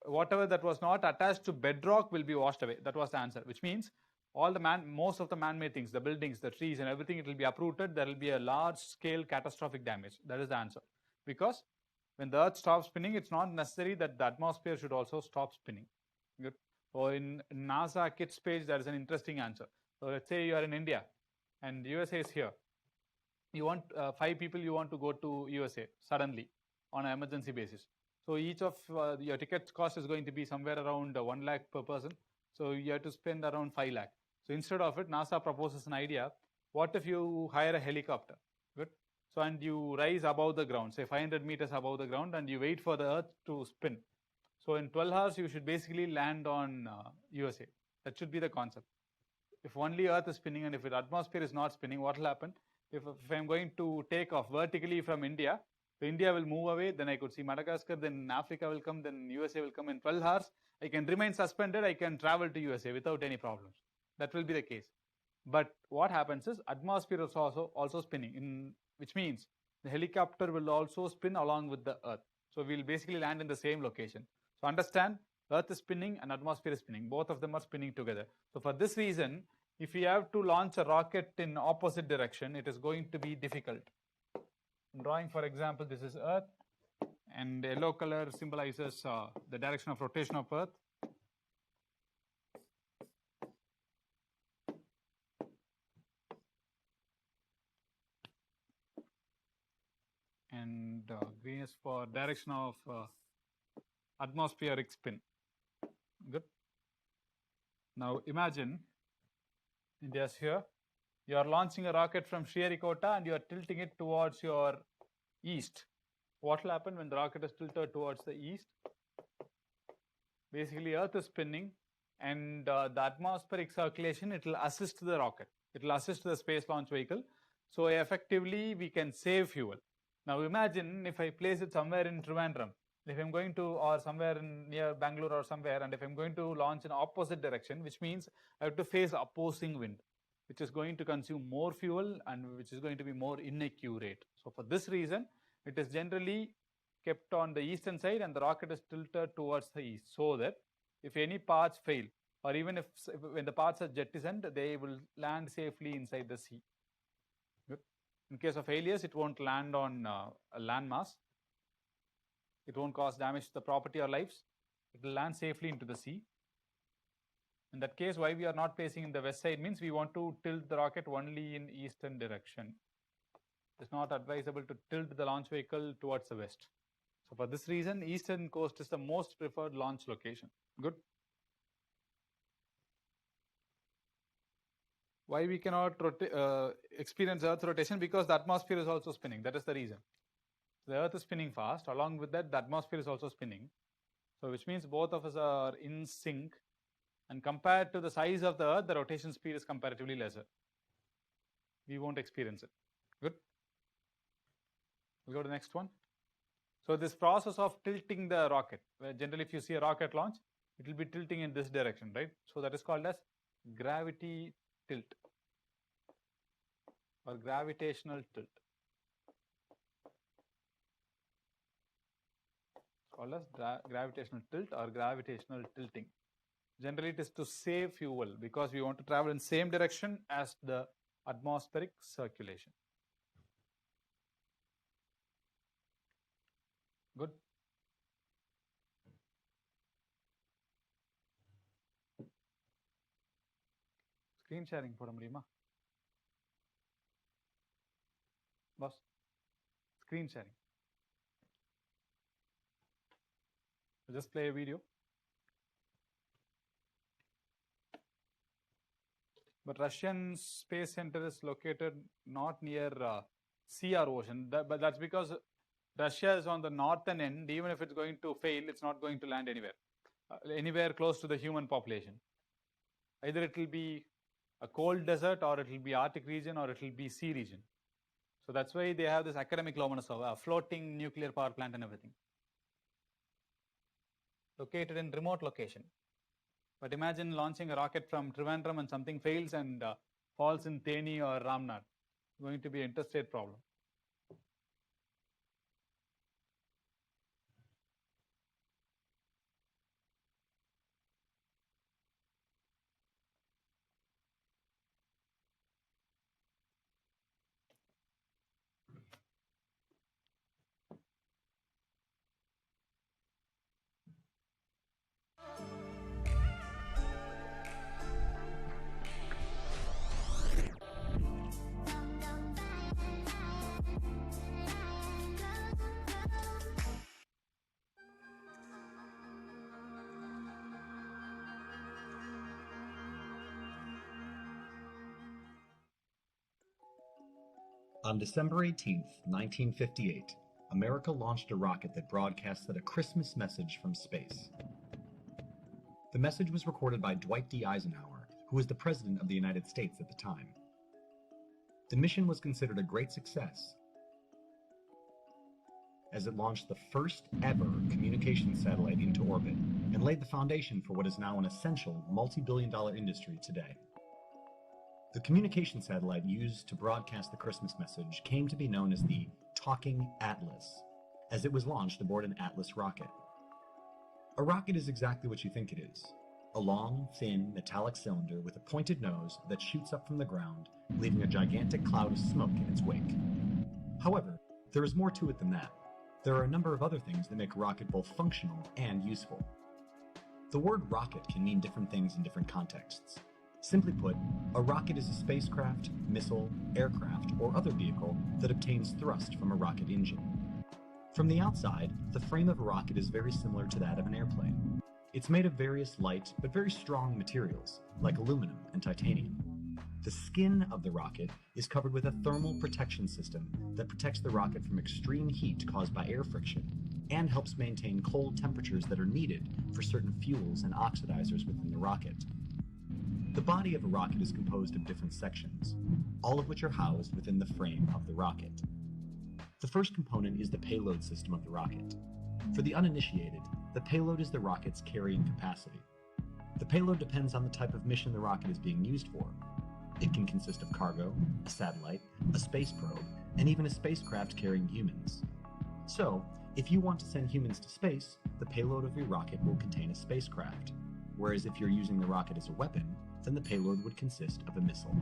whatever that was not attached to bedrock will be washed away. That was the answer, which means most of the man-made things, the buildings, the trees and everything, it will be uprooted. There will be a large scale catastrophic damage. That is the answer. Because when the earth stops spinning, it's not necessary that the atmosphere should also stop spinning. Good. So in NASA kits page, there is an interesting answer. So let's say you are in India and USA is here. You want 5 people, you want to go to USA suddenly on an emergency basis. So each of your ticket cost is going to be somewhere around 1 lakh per person. So you have to spend around 5 lakh. So instead of it, NASA proposes an idea. What if you hire a helicopter? Good. So and you rise above the ground, say 500 meters above the ground, and you wait for the earth to spin. So in 12 hours, you should basically land on USA. That should be the concept. If only earth is spinning and if the atmosphere is not spinning, what will happen? If I'm going to take off vertically from India, so India will move away, then I could see Madagascar, then Africa will come, then USA will come. In 12 hours. I can remain suspended, I can travel to USA without any problems. That will be the case. But what happens is atmosphere is also spinning, which means the helicopter will also spin along with the earth. So we'll basically land in the same location. So understand, earth is spinning and atmosphere is spinning. Both of them are spinning together. So for this reason, if we have to launch a rocket in opposite direction, it is going to be difficult. I'm drawing, for example, this is earth, and yellow color symbolizes the direction of rotation of earth. And green is for direction of atmospheric spin. Good. Now imagine India is here. You are launching a rocket from Sriharikota and you are tilting it towards your east. What will happen when the rocket is tilted towards the east? Basically, earth is spinning and the atmospheric circulation, it will assist the rocket. It will assist the space launch vehicle. So effectively, we can save fuel. Now imagine if I place it somewhere in Trivandrum, if I'm going to, or somewhere near Bangalore or somewhere, and if I'm going to launch in opposite direction, which means I have to face opposing wind, which is going to consume more fuel and which is going to be more inaccurate. So for this reason, it is generally kept on the eastern side and the rocket is tilted towards the east, so that if any parts fail, or even if when the parts are jettisoned, they will land safely inside the sea. Good. In case of failures, it won't land on a landmass. It won't cause damage to the property or lives. It will land safely into the sea. In that case, why we are not placing in the west side means we want to tilt the rocket only in eastern direction. It's not advisable to tilt the launch vehicle towards the west. So for this reason, eastern coast is the most preferred launch location. Good. Why we cannot experience Earth rotation? Because the atmosphere is also spinning. That is the reason. The Earth is spinning fast. Along with that, the atmosphere is also spinning. So which means both of us are in sync. And compared to the size of the Earth, the rotation speed is comparatively lesser. We won't experience it. Good. We'll go to the next one. So this process of tilting the rocket, where generally if you see a rocket launch, it will be tilting in this direction, right? So that is called as gravity tilt or gravitational tilt. It's called as gravitational tilt or gravitational tilting. Generally, it is to save fuel because we want to travel in same direction as the atmospheric circulation. Good. Screen sharing போட முடியுமா? Boss, screen sharing. I'll just play a video. But Russian Space Center is located not near sea or ocean. But that's because Russia is on the northern end. Even if it's going to fail, it's not going to land anywhere close to the human population. Either it will be a cold desert, or it will be Arctic region, or it will be sea region. So that's why they have this academic Lomonosov, a floating nuclear power plant and everything. Located in remote location. But imagine launching a rocket from Trivandrum and something fails and falls in Theni or Ramnath. It's going to be an interstate problem. On December 18, 1958, America launched a rocket that broadcasted a Christmas message from space. The message was recorded by Dwight D. Eisenhower, who was the President of the United States at the time. The mission was considered a great success, as it launched the first ever communications satellite into orbit and laid the foundation for what is now an essential multi-billion-dollar industry today. The communication satellite used to broadcast the Christmas message came to be known as the Talking Atlas, as it was launched aboard an Atlas rocket. A rocket is exactly what you think it is: a long, thin, metallic cylinder with a pointed nose that shoots up from the ground, leaving a gigantic cloud of smoke in its wake. However, there is more to it than that. There are a number of other things that make a rocket both functional and useful. The word rocket can mean different things in different contexts. Simply put, a rocket is a spacecraft, missile, aircraft, or other vehicle that obtains thrust from a rocket engine. From the outside, the frame of a rocket is very similar to that of an airplane. It's made of various light but very strong materials, like aluminum and titanium. The skin of the rocket is covered with a thermal protection system that protects the rocket from extreme heat caused by air friction and helps maintain cold temperatures that are needed for certain fuels and oxidizers within the rocket. The body of a rocket is composed of different sections, all of which are housed within the frame of the rocket. The first component is the payload system of the rocket. For the uninitiated, the payload is the rocket's carrying capacity. The payload depends on the type of mission the rocket is being used for. It can consist of cargo, a satellite, a space probe, and even a spacecraft carrying humans. So, if you want to send humans to space, the payload of your rocket will contain a spacecraft, whereas if you're using the rocket as a weapon, then the payload would consist of a missile.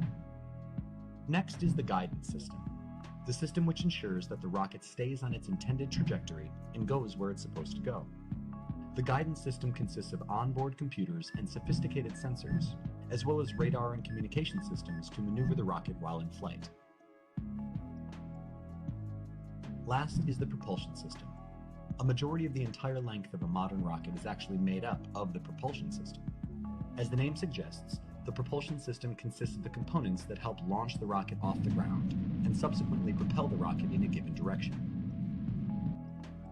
Next is the guidance system, the system which ensures that the rocket stays on its intended trajectory and goes where it's supposed to go. The guidance system consists of onboard computers and sophisticated sensors, as well as radar and communication systems to maneuver the rocket while in flight. Last is the propulsion system. A majority of the entire length of a modern rocket is actually made up of the propulsion system. As the name suggests, the propulsion system consists of the components that help launch the rocket off the ground and subsequently propel the rocket in a given direction.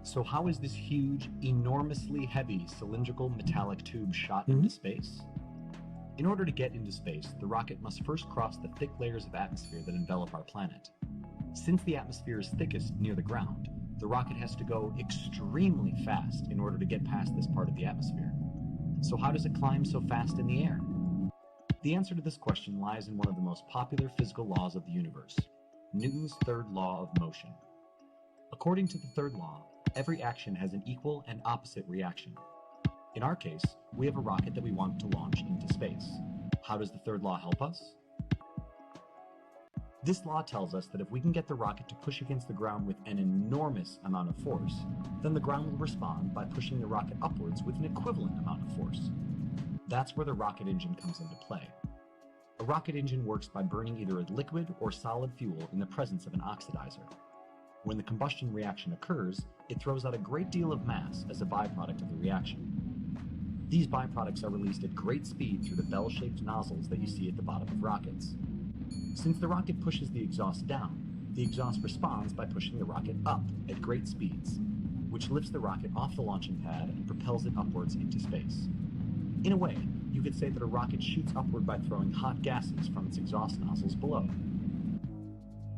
So how is this huge, enormously heavy cylindrical metallic tube shot into space? In order to get into space, the rocket must first cross the thick layers of atmosphere that envelop our planet. Since the atmosphere is thickest near the ground, the rocket has to go extremely fast in order to get past this part of the atmosphere. So how does it climb so fast in the air? The answer to this question lies in one of the most popular physical laws of the universe, Newton's third law of motion. According to the third law, every action has an equal and opposite reaction. In our case, we have a rocket that we want to launch into space. How does the third law help us? This law tells us that if we can get the rocket to push against the ground with an enormous amount of force, then the ground will respond by pushing the rocket upwards with an equivalent amount of force. That's where the rocket engine comes into play. A rocket engine works by burning either a liquid or solid fuel in the presence of an oxidizer. When the combustion reaction occurs, it throws out a great deal of mass as a byproduct of the reaction. These byproducts are released at great speed through the bell-shaped nozzles that you see at the bottom of rockets. Since the rocket pushes the exhaust down, the exhaust responds by pushing the rocket up at great speeds, which lifts the rocket off the launching pad and propels it upwards into space. In a way, you could say that a rocket shoots upward by throwing hot gases from its exhaust nozzles below.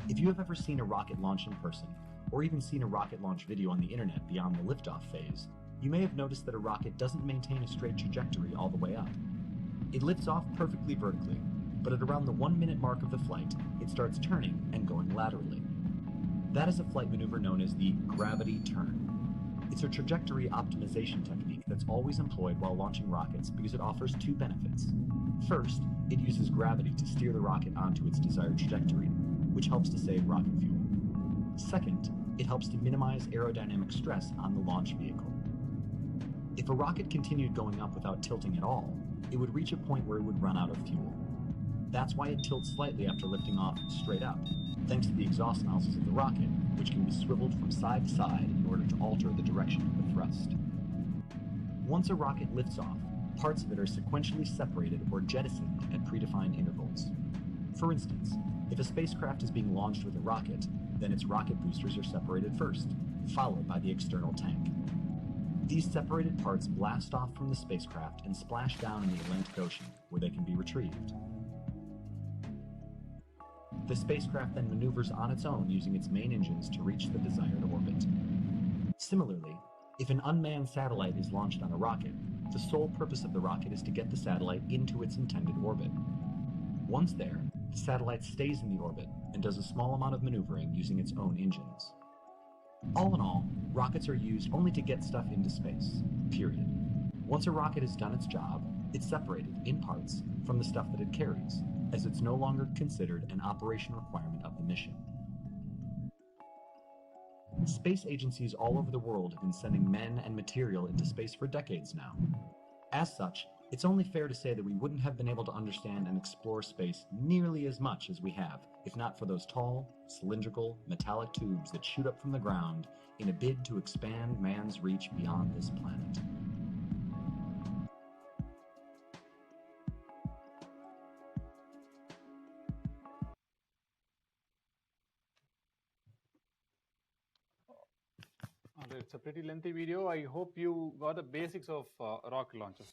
If you have ever seen a rocket launch in person, or even seen a rocket launch video on the internet beyond the liftoff phase, you may have noticed that a rocket doesn't maintain a straight trajectory all the way up. It lifts off perfectly vertically, but at around the 1-minute mark of the flight, it starts turning and going laterally. That is a flight maneuver known as the gravity turn. It's a trajectory optimization technique that's always employed while launching rockets because it offers two benefits. First, it uses gravity to steer the rocket onto its desired trajectory, which helps to save rocket fuel. Second, it helps to minimize aerodynamic stress on the launch vehicle. If a rocket continued going up without tilting at all, it would reach a point where it would run out of fuel. That's why it tilts slightly after lifting off straight up, thanks to the exhaust nozzles of the rocket, which can be swiveled from side to side in order to alter the direction of the thrust. Once a rocket lifts off, parts of it are sequentially separated or jettisoned at predefined intervals. For instance, If a spacecraft is being launched with a rocket, then its rocket boosters are separated first, followed by the external tank. These separated parts blast off from the spacecraft and splash down in the Atlantic Ocean, where they can be retrieved. The spacecraft then maneuvers on its own using its main engines to reach the desired orbit. Similarly, if an unmanned satellite is launched on a rocket, the sole purpose of the rocket is to get the satellite into its intended orbit. Once there, the satellite stays in the orbit and does a small amount of maneuvering using its own engines. All in all, rockets are used only to get stuff into space, period. Once a rocket has done its job, it's separated, in parts, from the stuff that it carries, as it's no longer considered an operation requirement of the mission. Space agencies all over the world have been sending men and material into space for decades now. As such, it's only fair to say that we wouldn't have been able to understand and explore space nearly as much as we have, if not for those tall, cylindrical, metallic tubes that shoot up from the ground in a bid to expand man's reach beyond this planet. It's a pretty lengthy video. I hope you got the basics of rocket launches.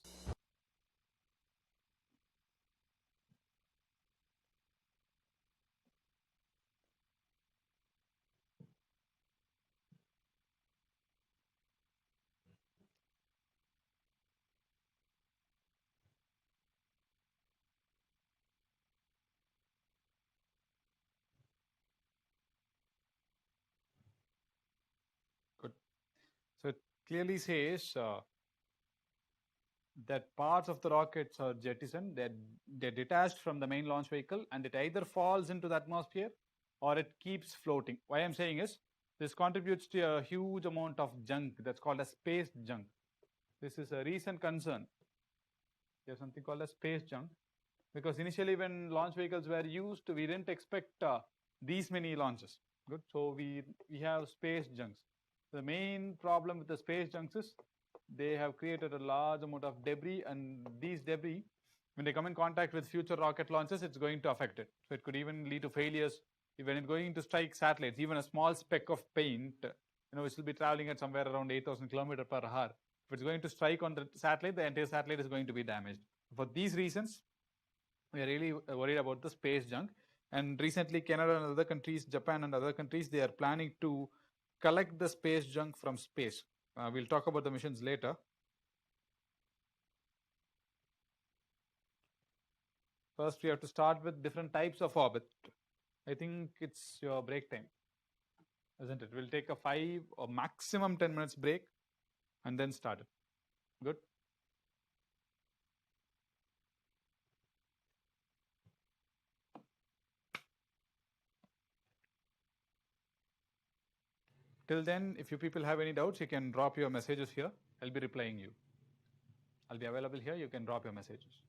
Good. So it clearly says that parts of the rockets are jettisoned, they're detached from the main launch vehicle, and it either falls into the atmosphere or it keeps floating. Why I'm saying is this contributes to a huge amount of junk that's called as space junk. This is a recent concern. There's something called as space junk, because initially when launch vehicles were used, we didn't expect these many launches. Good. So we have space junks. The main problem with the space junks is they have created a large amount of debris, and these debris, when they come in contact with future rocket launches, it's going to affect it. So it could even lead to failures when it's going to strike satellites. Even a small speck of paint, which will be traveling at somewhere around 8,000 kilometers per hour. If it's going to strike on the satellite, the entire satellite is going to be damaged. For these reasons, we are really worried about the space junk. And recently, Canada and other countries, Japan and other countries, they are planning to collect the space junk from space. We'll talk about the missions later. First, we have to start with different types of orbit. I think it's your break time, isn't it? We'll take a 5 or maximum 10 minutes break and then start it. Good. Till then, if you people have any doubts, you can drop your messages here. I'll be replying you. I'll be available here. You can drop your messages.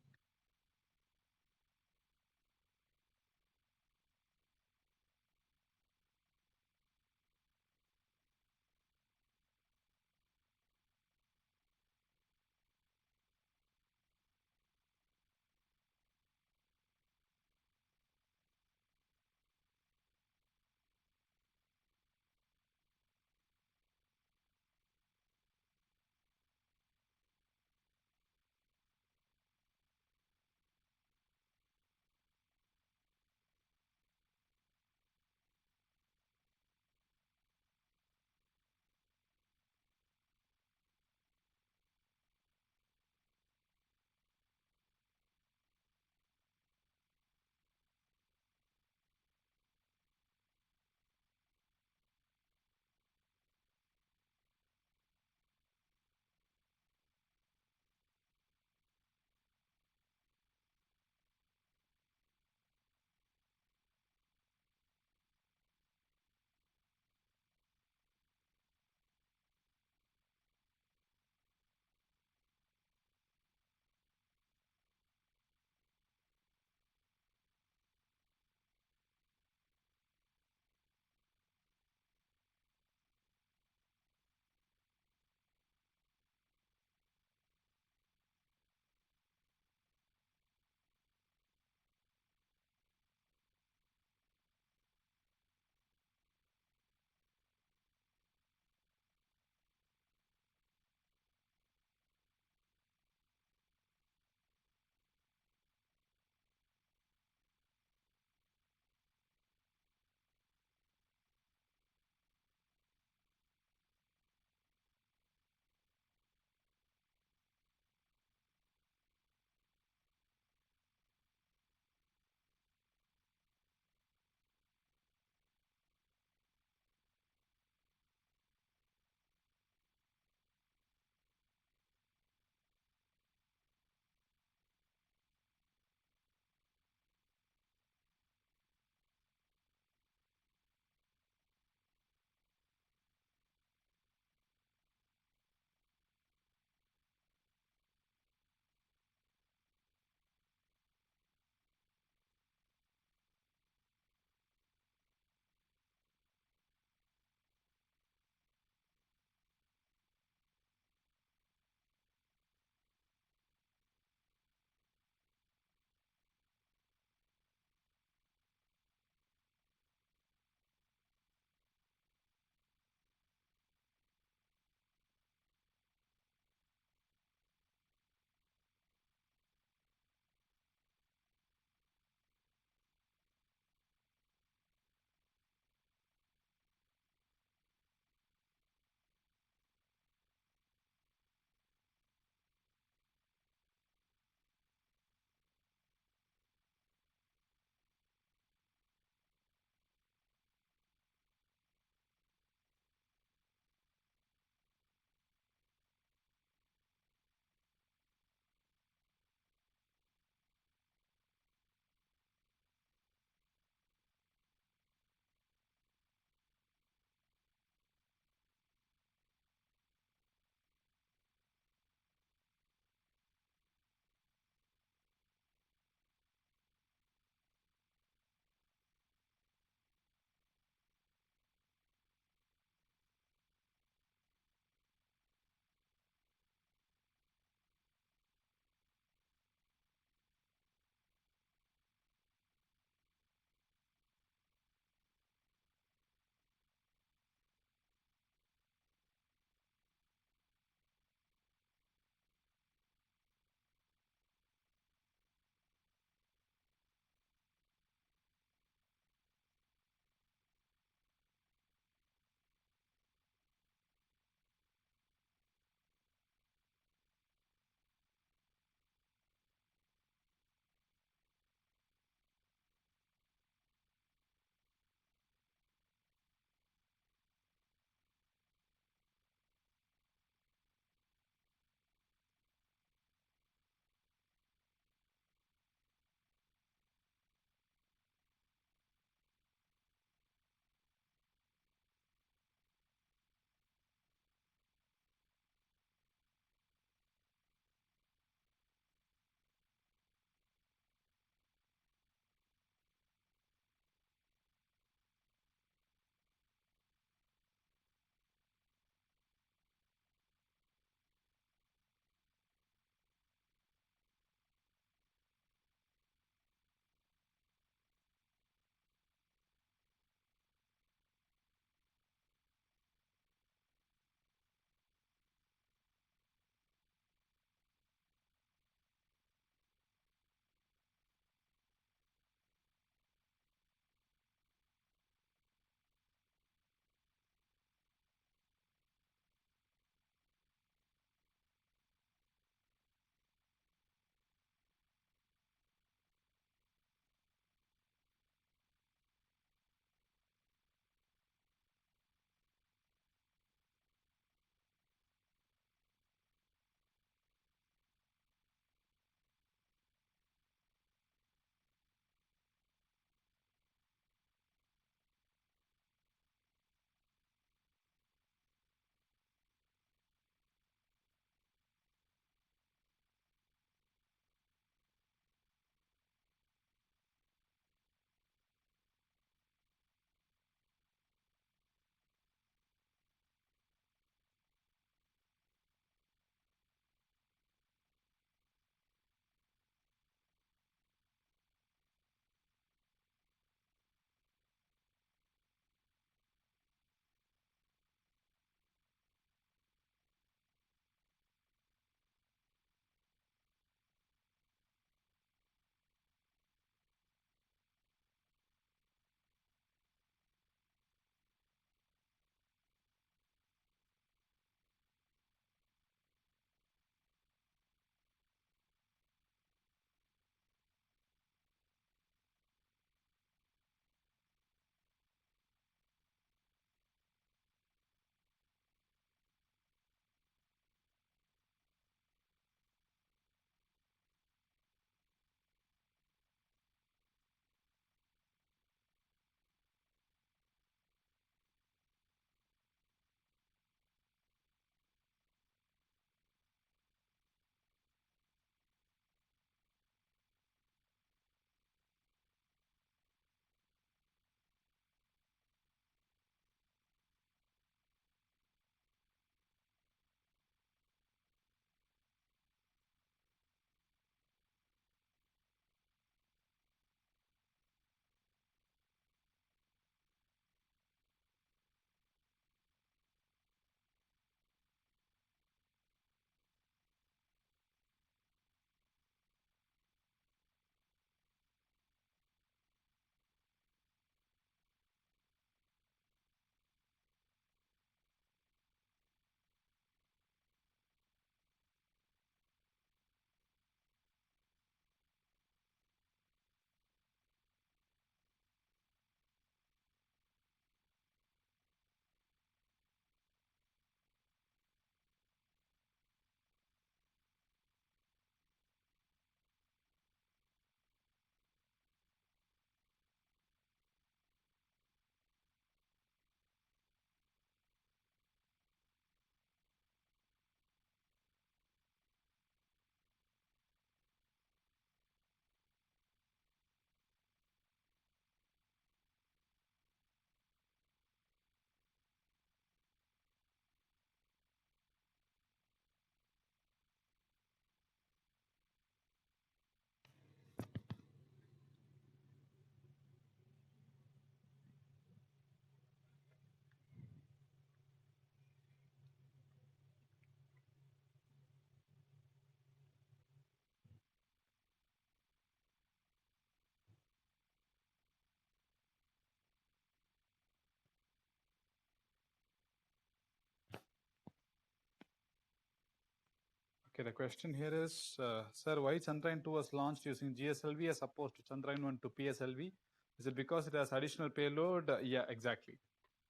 Okay, the question here is, sir, why Chandrayaan-2 was launched using GSLV as opposed to Chandrayaan-1 to PSLV? Is it because it has additional payload? Yeah, exactly.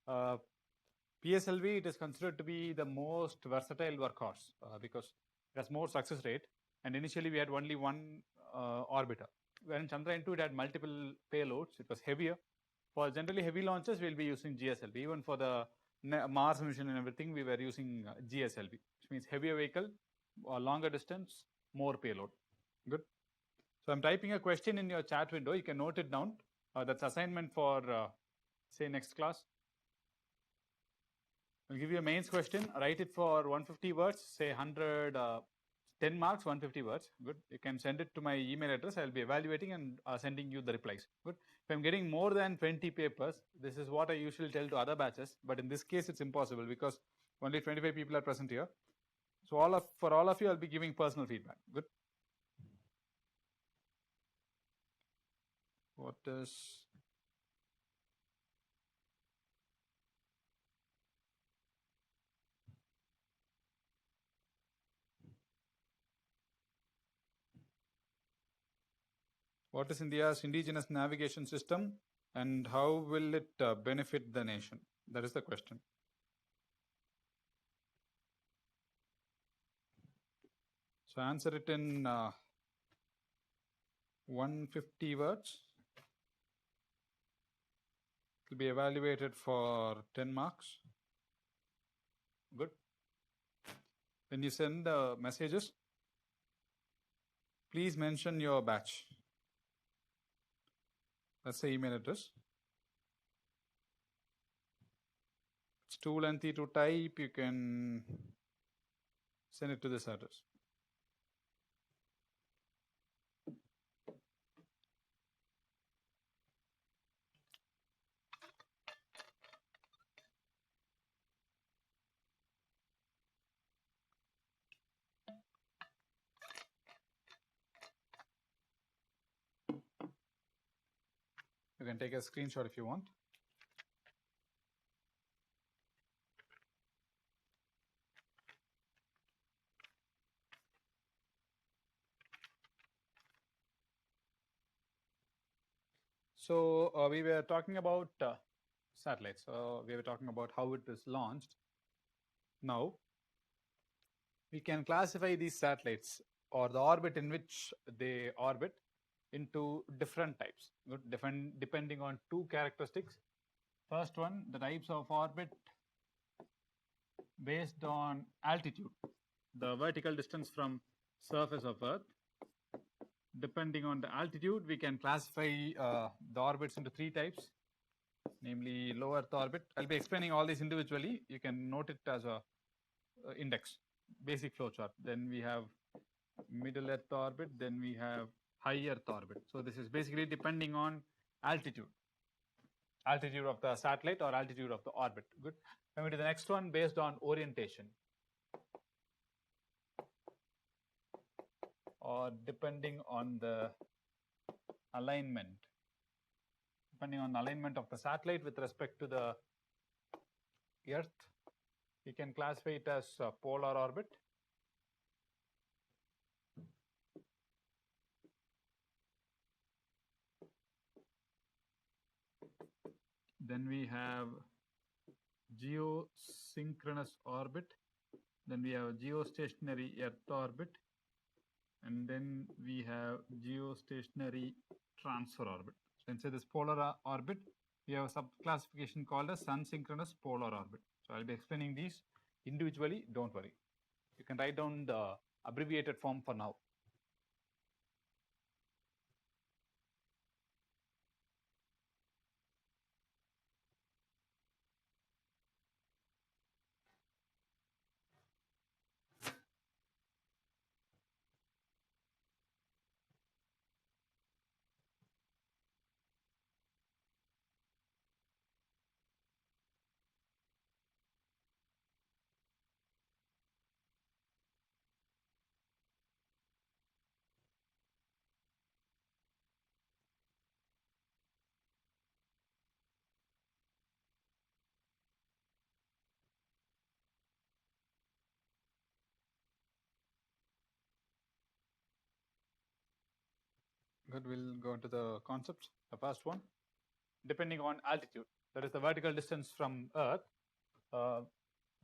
PSLV, it is considered to be the most versatile workhorse because it has more success rate. And initially, we had only one orbiter. When Chandrayaan-2, it had multiple payloads. It was heavier. For generally heavy launches, we'll be using GSLV. Even for the Mars mission and everything, we were using GSLV, which means heavier vehicle, longer distance, more payload. Good. So I'm typing a question in your chat window. You can note it down. That's assignment for, say, next class. I'll give you a mains question. Write it for 150 words, say 100, 10 marks, 150 words. Good. You can send it to my email address. I'll be evaluating and sending you the replies. Good. If I'm getting more than 20 papers, this is what I usually tell to other batches. But in this case, it's impossible because only 25 people are present here. So for all of you, I'll be giving personal feedback. Good. What is India's indigenous navigation system and how will it benefit the nation? That is the question. So answer it in 150 words. It will be evaluated for 10 marks. Good. When you send the messages, please mention your batch. That's the email address. It's too lengthy to type. You can send it to this address. You can take a screenshot if you want. So we were talking about satellites. We were talking about how it is launched. Now, we can classify these satellites or the orbit in which they orbit into different types, depending on two characteristics. First one, the types of orbit based on altitude, the vertical distance from surface of Earth. Depending on the altitude, we can classify the orbits into three types, namely low Earth orbit. I'll be explaining all these individually. You can note it as a index, basic flowchart. Then we have middle Earth orbit, then we have high Earth orbit. So this is basically depending on altitude of the satellite or altitude of the orbit. Good. Coming to the next one, based on orientation or depending on the alignment. Depending on the alignment of the satellite with respect to the Earth, we can classify it as polar orbit. Then we have geosynchronous orbit. Then we have geostationary Earth orbit. And then we have geostationary transfer orbit. So inside this polar orbit, we have a subclassification called as sun-synchronous polar orbit. So I'll be explaining these individually. Don't worry. You can write down the abbreviated form for now. Good, we'll go into the concepts. The first one, depending on altitude, that is the vertical distance from Earth. The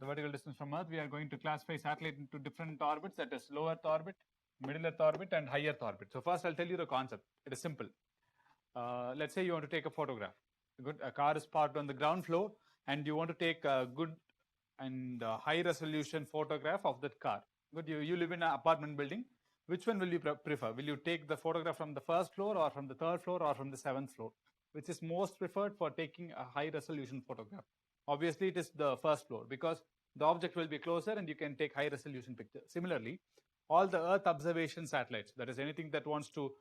vertical distance from Earth, we are going to classify satellite into different orbits, that is low Earth orbit, middle Earth orbit, and high Earth orbit. So first, I'll tell you the concept. It is simple. Let's say you want to take a photograph. A car is parked on the ground floor, and you want to take a good and high resolution photograph of that car. Good, you live in an apartment building. Which one will you prefer? Will you take the photograph from the first floor, or from the third floor, or from the seventh floor? Which is most preferred for taking a high resolution photograph? Obviously, it is the first floor, because the object will be closer and you can take high resolution picture. Similarly, all the Earth observation satellites, that is anything that wants to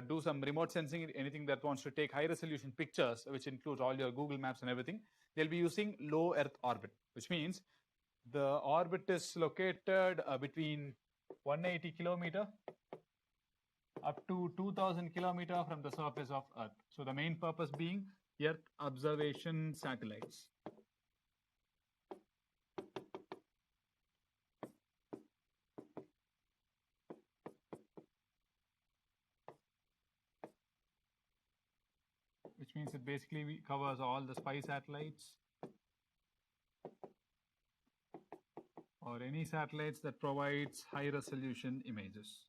do some remote sensing, anything that wants to take high resolution pictures, which includes all your Google Maps and everything, they'll be using low Earth orbit, which means the orbit is located between 180 kilometer up to 2000 kilometer from the surface of Earth. So the main purpose being Earth observation satellites. Which means it basically covers all the spy satellites or any satellites that provides high resolution images.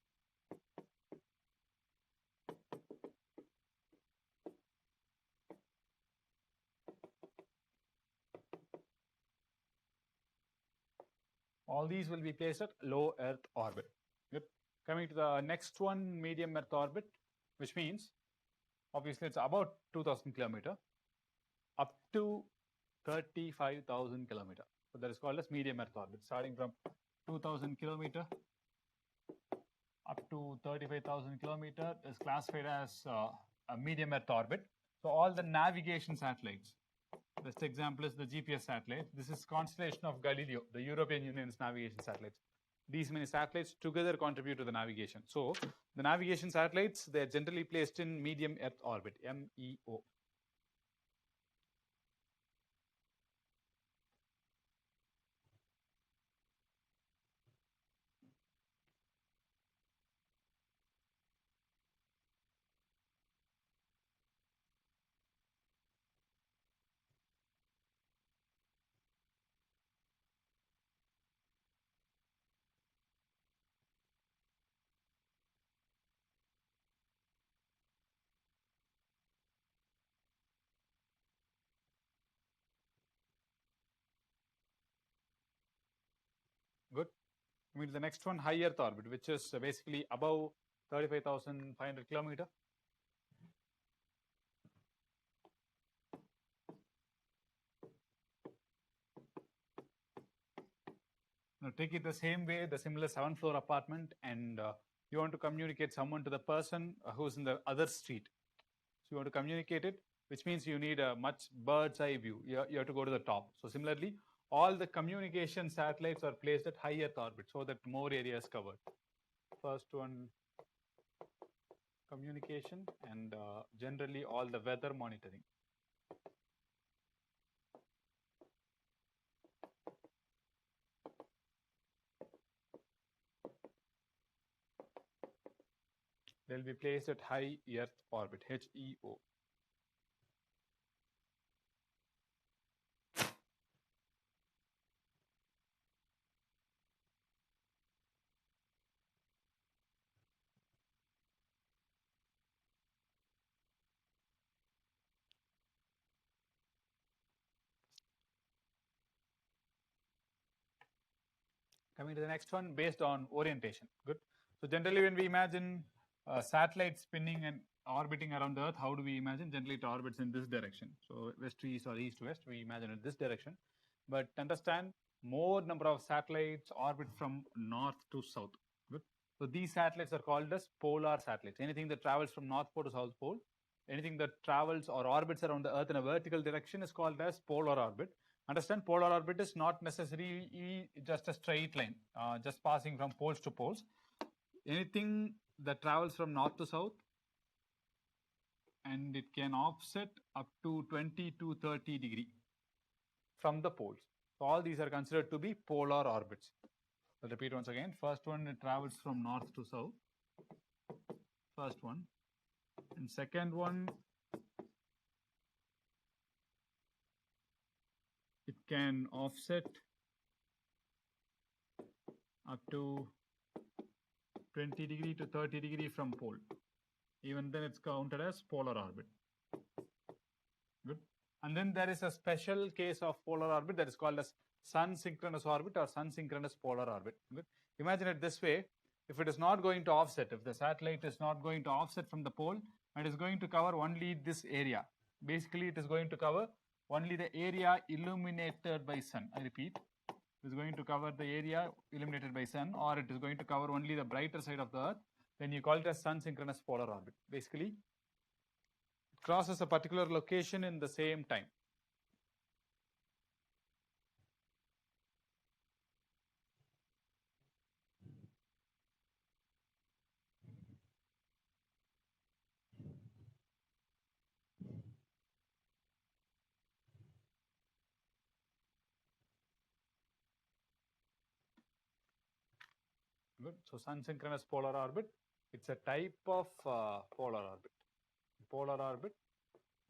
All these will be placed at low Earth orbit. Good. Coming to the next one, medium Earth orbit, which means obviously it's about 2000 kilometer up to 35,000 kilometer. So that is called as medium Earth orbit, starting from 2000 kilometer up to 35,000 kilometer is classified as a medium Earth orbit. So all the navigation satellites, best example is the GPS satellite. This is constellation of Galileo, the European Union's navigation satellites. These many satellites together contribute to the navigation. So the navigation satellites, they are generally placed in medium Earth orbit, MEO. Good. I mean, the next one, high Earth orbit, which is basically above 35,500 kilometer. Now take it the same way, the similar 7th floor apartment, and you want to communicate someone to the person who's in the other street. So you want to communicate it, which means you need a much bird's eye view. You have to go to the top. So similarly, all the communication satellites are placed at high Earth orbit so that more area is covered. First one, communication, and generally all the weather monitoring. They'll be placed at high Earth orbit, HEO. Coming to the next one, based on orientation. Good. So generally, when we imagine satellite spinning and orbiting around the Earth, how do we imagine? Generally, it orbits in this direction. So west to east or east to west, we imagine it this direction. But understand, more number of satellites orbit from north to south. Good. So these satellites are called as polar satellites. Anything that travels from North Pole to South Pole, anything that travels or orbits around the Earth in a vertical direction is called as polar orbit. Understand, polar orbit is not necessarily just a straight line, just passing from poles to poles. Anything that travels from north to south, and it can offset up to 20 to 30 degree from the poles. So all these are considered to be polar orbits. I'll repeat once again. First one, it travels from north to south. First one. And second one, it can offset up to 20 degree to 30 degree from pole. Even then it's counted as polar orbit. Good. And then there is a special case of polar orbit that is called as sun synchronous orbit or sun synchronous polar orbit. Good. Imagine it this way. If it is not going to offset, if the satellite is not going to offset from the pole and is going to cover only this area, basically it is going to cover only the area illuminated by sun. I repeat, it is going to cover the area illuminated by sun, or it is going to cover only the brighter side of the earth, then you call it as sun synchronous polar orbit. Basically, it crosses a particular location in the same time. Good. So sun synchronous polar orbit, it's a type of polar orbit. Polar orbit,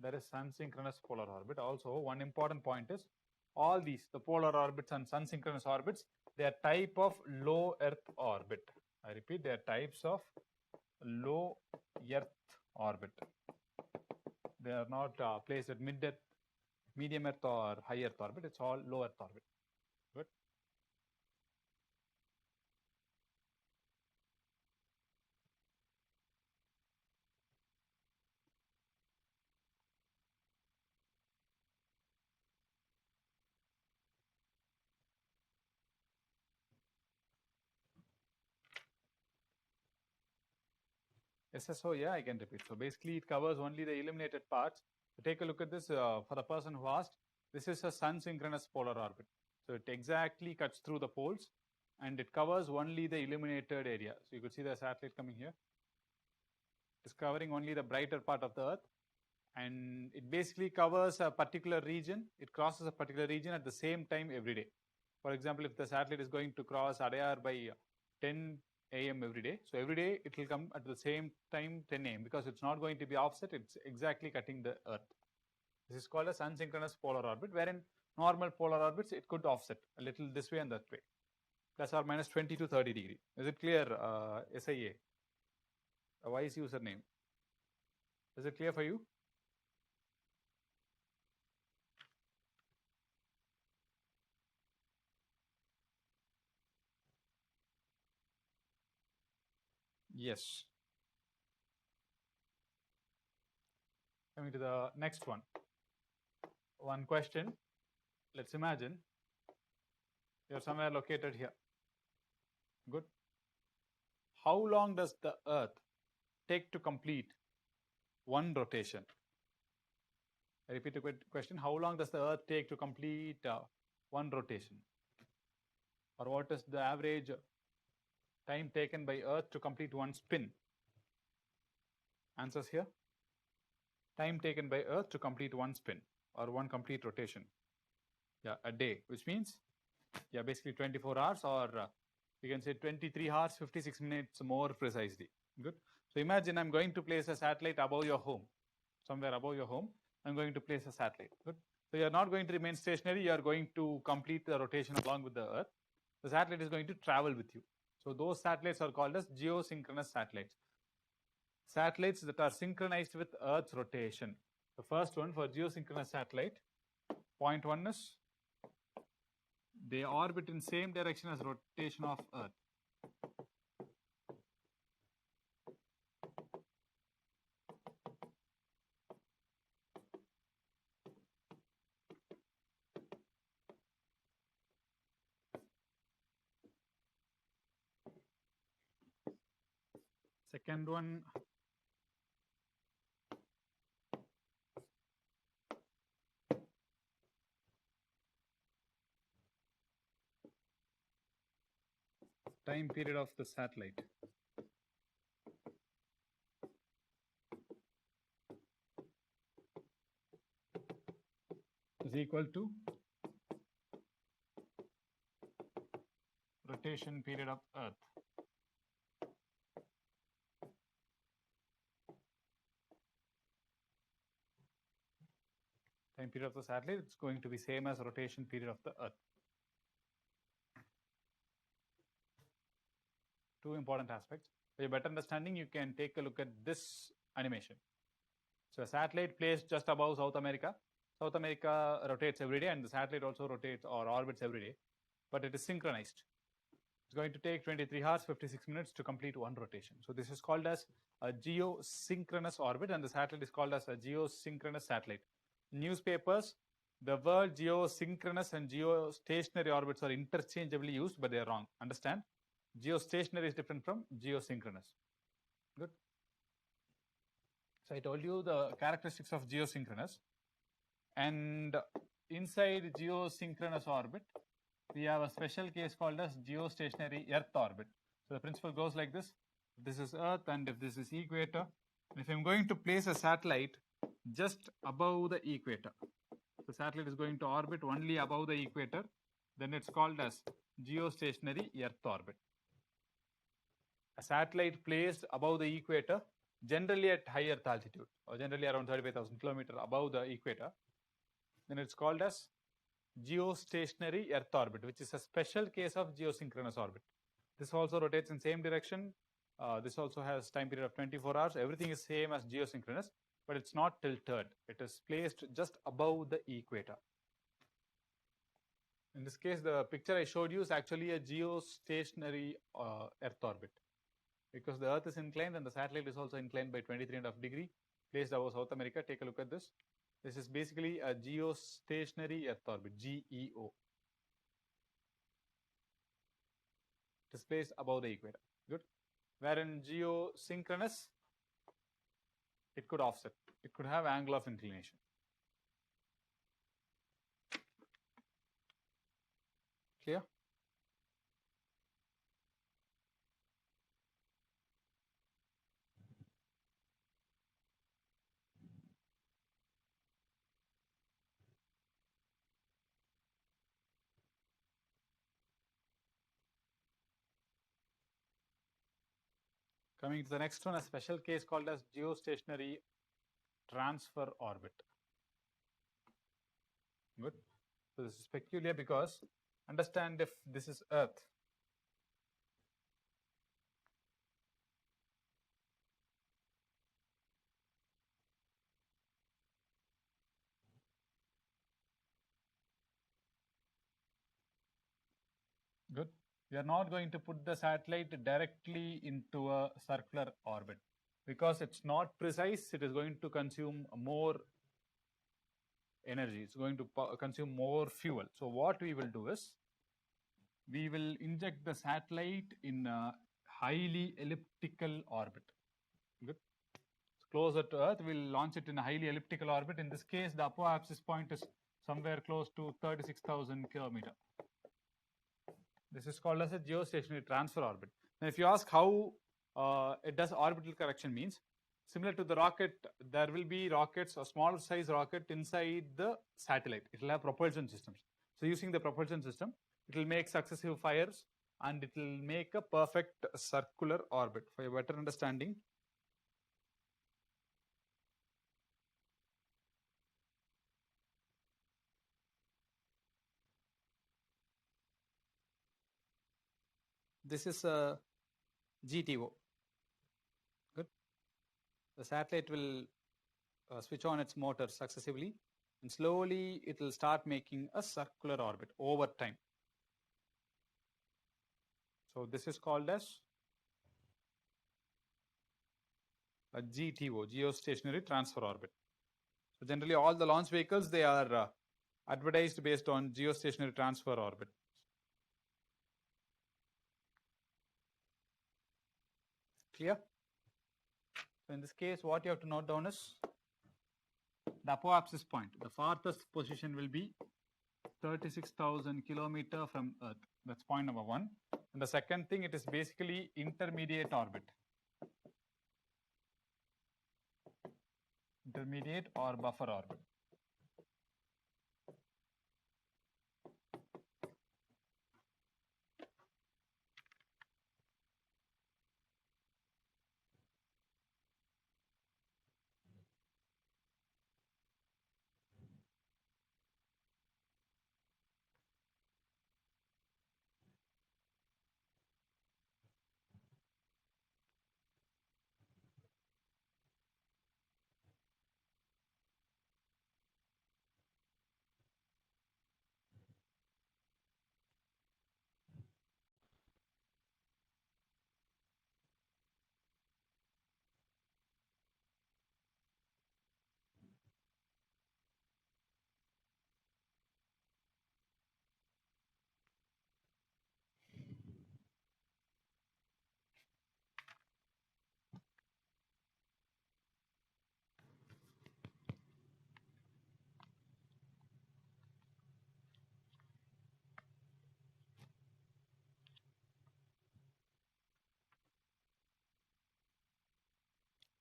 there is sun synchronous polar orbit. Also, one important point is all these, the polar orbits and sun synchronous orbits, they are type of low Earth orbit. I repeat, they are types of low Earth orbit. They are not placed at mid-Earth, medium Earth or high Earth orbit. It's all low Earth orbit. Good. SSO, yeah, I can repeat. So basically, it covers only the illuminated parts. So take a look at this for the person who asked. This is a sun synchronous polar orbit. So it exactly cuts through the poles and it covers only the illuminated area. So you could see the satellite coming here. It's covering only the brighter part of the Earth, and it basically covers a particular region. It crosses a particular region at the same time every day. For example, if the satellite is going to cross Adayar by 10 a.m. every day, so every day it will come at the same time 10 a.m. because it's not going to be offset. It's exactly cutting the Earth. This is called a sun synchronous polar orbit, wherein normal polar orbits it could offset a little this way and that way, plus or minus 20 to 30 degree. Is it clear, SIA? A wise username. Is it clear for you? Yes. Coming to the next one. One question. Let's imagine you're somewhere located here. Good. How long does the Earth take to complete one rotation? I repeat the question. How long does the Earth take to complete one rotation? Or what is the average time taken by Earth to complete one spin? Answers here. Time taken by Earth to complete one spin or one complete rotation. Yeah, a day, which means, yeah, basically 24 hours, or you can say 23 hours, 56 minutes more precisely. Good. So imagine I'm going to place a satellite above your home, somewhere above your home. I'm going to place a satellite. Good. So you're not going to remain stationary. You're going to complete the rotation along with the Earth. The satellite is going to travel with you. So those satellites are called as geosynchronous satellites. Satellites that are synchronized with Earth's rotation. The first one for geosynchronous satellite, point one is they orbit in same direction as rotation of Earth. Second one, time period of the satellite is equal to rotation period of Earth. period of the satellite, it's going to be same as rotation period of the Earth. Two important aspects. For a better understanding, you can take a look at this animation. So a satellite placed just above South America. South America rotates every day, and the satellite also rotates or orbits every day, but it is synchronized. It's going to take 23 hours, 56 minutes to complete one rotation. So this is called as a geosynchronous orbit, and the satellite is called as a geosynchronous satellite. Newspapers, the word geosynchronous and geostationary orbits are interchangeably used, but they are wrong. Understand? Geostationary is different from geosynchronous. Good. So I told you the characteristics of geosynchronous. And inside geosynchronous orbit, we have a special case called as geostationary Earth orbit. So the principle goes like this. This is Earth, and if this is equator, if I'm going to place a satellite just above the equator, the satellite is going to orbit only above the equator, then it's called as geostationary Earth orbit. A satellite placed above the equator, generally at high Earth altitude, or generally around 35,000 kilometers above the equator, then it's called as geostationary Earth orbit, which is a special case of geosynchronous orbit. This also rotates in same direction. This also has time period of 24 hours. Everything is same as geosynchronous, but it's not tilted. It is placed just above the equator. In this case, the picture I showed you is actually a geostationary Earth orbit, because the Earth is inclined and the satellite is also inclined by 23.5 degree, placed above South America. Take a look at this. This is basically a geostationary Earth orbit, GEO. It is placed above the equator. Good. Wherein geosynchronous, it could offset. It could have angle of inclination. Clear? Coming to the next one, a special case called as geostationary transfer orbit. Good. So this is peculiar because understand, if this is Earth, good. We are not going to put the satellite directly into a circular orbit because it's not precise. It is going to consume more energy. It's going to consume more fuel. So what we will do is, we will inject the satellite in a highly elliptical orbit. Good. So closer to Earth, we'll launch it in a highly elliptical orbit. In this case, the apoapsis point is somewhere close to 36,000 kilometers. This is called as a geostationary transfer orbit. Now, if you ask how it does orbital correction, means similar to the rocket, there will be rockets, a smaller size rocket inside the satellite. It will have propulsion systems. So using the propulsion system, it will make successive fires and it will make a perfect circular orbit. For a better understanding, this is a GTO. Good. The satellite will switch on its motor successively, and slowly it will start making a circular orbit over time. So this is called as a GTO, geostationary transfer orbit. So generally all the launch vehicles, they are advertised based on geostationary transfer orbit. Clear? So in this case, what you have to note down is the apoapsis point. The farthest position will be 36,000 kilometers from Earth. That's point number one. And the second thing, it is basically intermediate orbit. Intermediate or buffer orbit.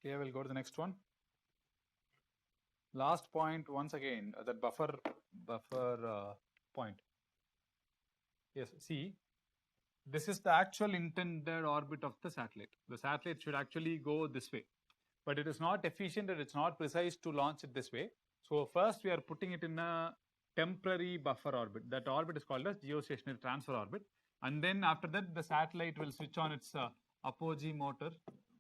Okay, we'll go to the next one. Last point once again, that buffer point. Yes, see, this is the actual intended orbit of the satellite. The satellite should actually go this way, but it is not efficient and it's not precise to launch it this way. So first we are putting it in a temporary buffer orbit. That orbit is called as geostationary transfer orbit. And then after that, the satellite will switch on its apogee motor,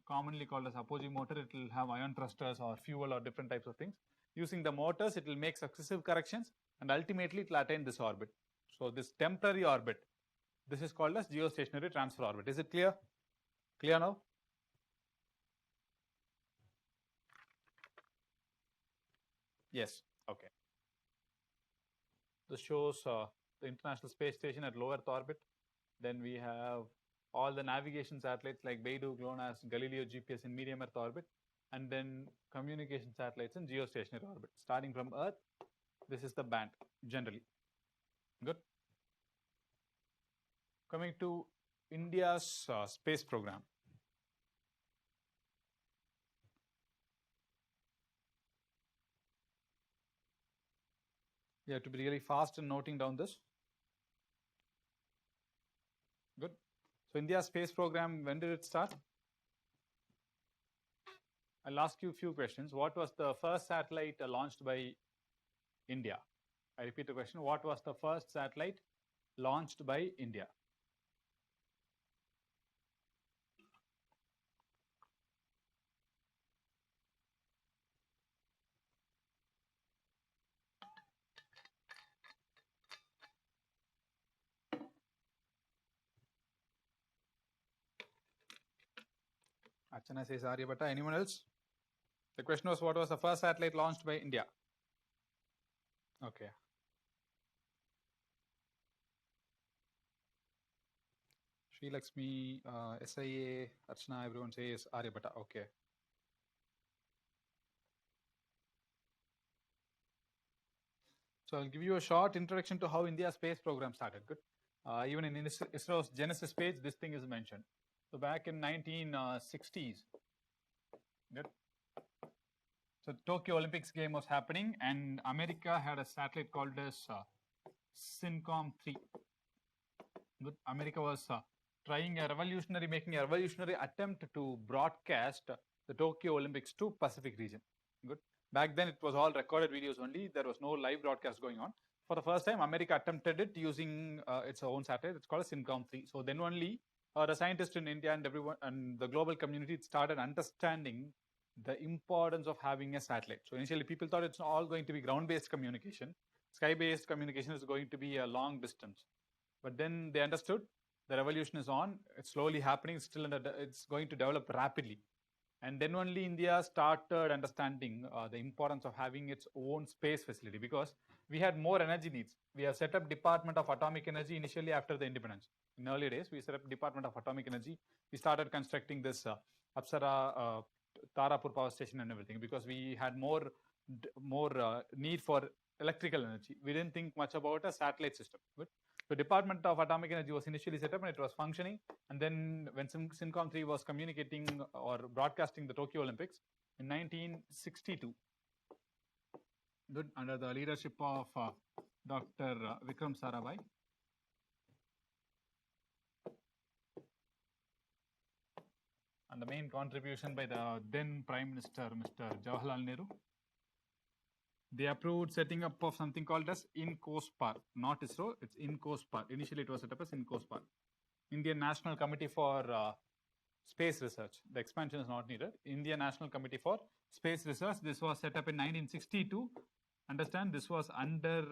commonly called as apogee motor. It will have ion thrusters or fuel or different types of things. Using the motors, it will make successive corrections and ultimately it will attain this orbit. So this temporary orbit, this is called as geostationary transfer orbit. Is it clear? Clear now? Yes. Okay. This shows the International Space Station at low Earth orbit. Then we have all the navigation satellites like Beidou, GLONASS, Galileo, GPS in medium Earth orbit, and then communication satellites in geostationary orbit. Starting from Earth, this is the band generally. Good. Coming to India's space program. You have to be really fast in noting down this. Good. So India's space program, when did it start? I'll ask you a few questions. What was the first satellite launched by India? I repeat the question. What was the first satellite launched by India? Archana says Aryabhatta. Anyone else? The question was, what was the first satellite launched by India? Okay. Sri Lakshmi, SIA, Archana, everyone says Aryabhatta. Okay. So I'll give you a short introduction to how India's space program started. Good. Even in ISRO's Genesis page, this thing is mentioned. So back in 1960s, good. So Tokyo Olympics game was happening, and America had a satellite called as SINCOM-3. Good. America was making a revolutionary attempt to broadcast the Tokyo Olympics to Pacific region. Good. Back then, it was all recorded videos only. There was no live broadcast going on. For the first time, America attempted it using its own satellite. It's called a SINCOM-3. So then only the scientists in India and everyone and the global community started understanding the importance of having a satellite. So initially, people thought it's all going to be ground-based communication. Sky-based communication is going to be a long distance. But then they understood the revolution is on. It's slowly happening. It's going to develop rapidly. And then only India started understanding the importance of having its own space facility, because we had more energy needs. We have set up Department of Atomic Energy initially after the independence. In early days, we set up Department of Atomic Energy. We started constructing this Apsara Tarapur power station and everything, because we had more need for electrical energy. We didn't think much about a satellite system. Good. The Department of Atomic Energy was initially set up and it was functioning. And then when SINCOM-3 was communicating or broadcasting the Tokyo Olympics in 1962, good, under the leadership of Dr. Vikram Sarabhai. And the main contribution by the then Prime Minister, Mr. Jawaharlal Nehru. They approved setting up of something called as INCOSPAR, not ISRO, it's INCOSPAR. Initially, it was set up as INCOSPAR, Indian National Committee for Space Research. The expansion is not needed. Indian National Committee for Space Research. This was set up in 1962. Understand, this was under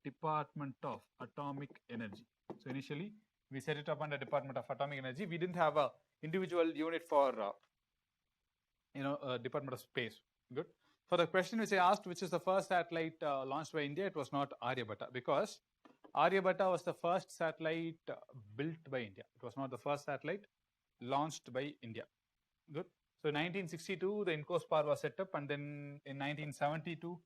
Department of Atomic Energy. So initially, we set it up under Department of Atomic Energy. We didn't have a individual unit for Department of Space. Good. For the question which I asked, which is the first satellite launched by India, it was not Aryabhatta, because Aryabhatta was the first satellite built by India. It was not the first satellite launched by India. Good. So in 1962, the INCOSPAR was set up, and then in 1972,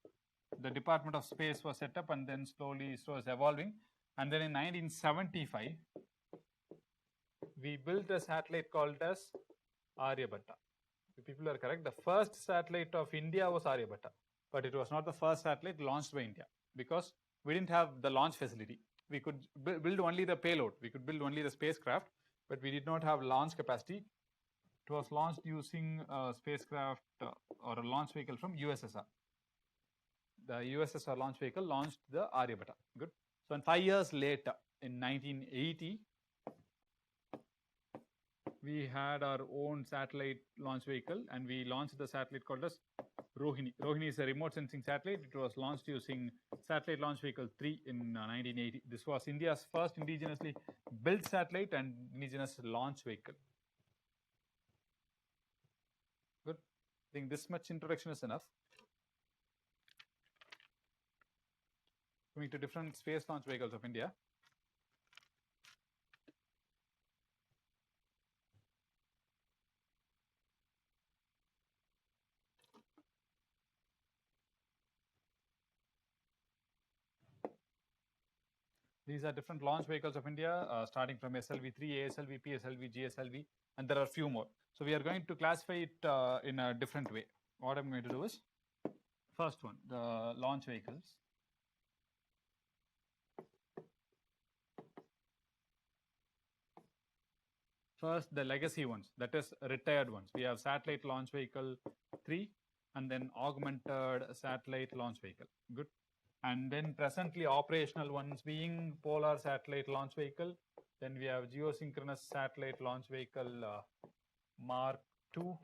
the Department of Space was set up, and then slowly ISRO was evolving. And then in 1975, we built a satellite called as Aryabhatta. The people are correct. The first satellite of India was Aryabhatta, but it was not the first satellite launched by India because we didn't have the launch facility. We could build only the payload. We could build only the spacecraft, but we did not have launch capacity. It was launched using a spacecraft or a launch vehicle from USSR. The USSR launch vehicle launched the Aryabhatta. Good. So, 5 years later, in 1980, we had our own satellite launch vehicle and we launched the satellite called as Rohini. Rohini is a remote sensing satellite. It was launched using Satellite Launch Vehicle 3 in 1980. This was India's first indigenously built satellite and indigenous launch vehicle. Good. I think this much introduction is enough. Coming to different space launch vehicles of India. These are different launch vehicles of India, starting from SLV-3, ASLV, PSLV, GSLV, and there are a few more. So we are going to classify it in a different way. What I'm going to do is, first one, the launch vehicles. First, the legacy ones, that is retired ones. We have Satellite Launch Vehicle 3 and then Augmented Satellite Launch Vehicle. Good. And then presently operational ones being Polar Satellite Launch Vehicle. Then we have Geosynchronous Satellite Launch Vehicle Mark II.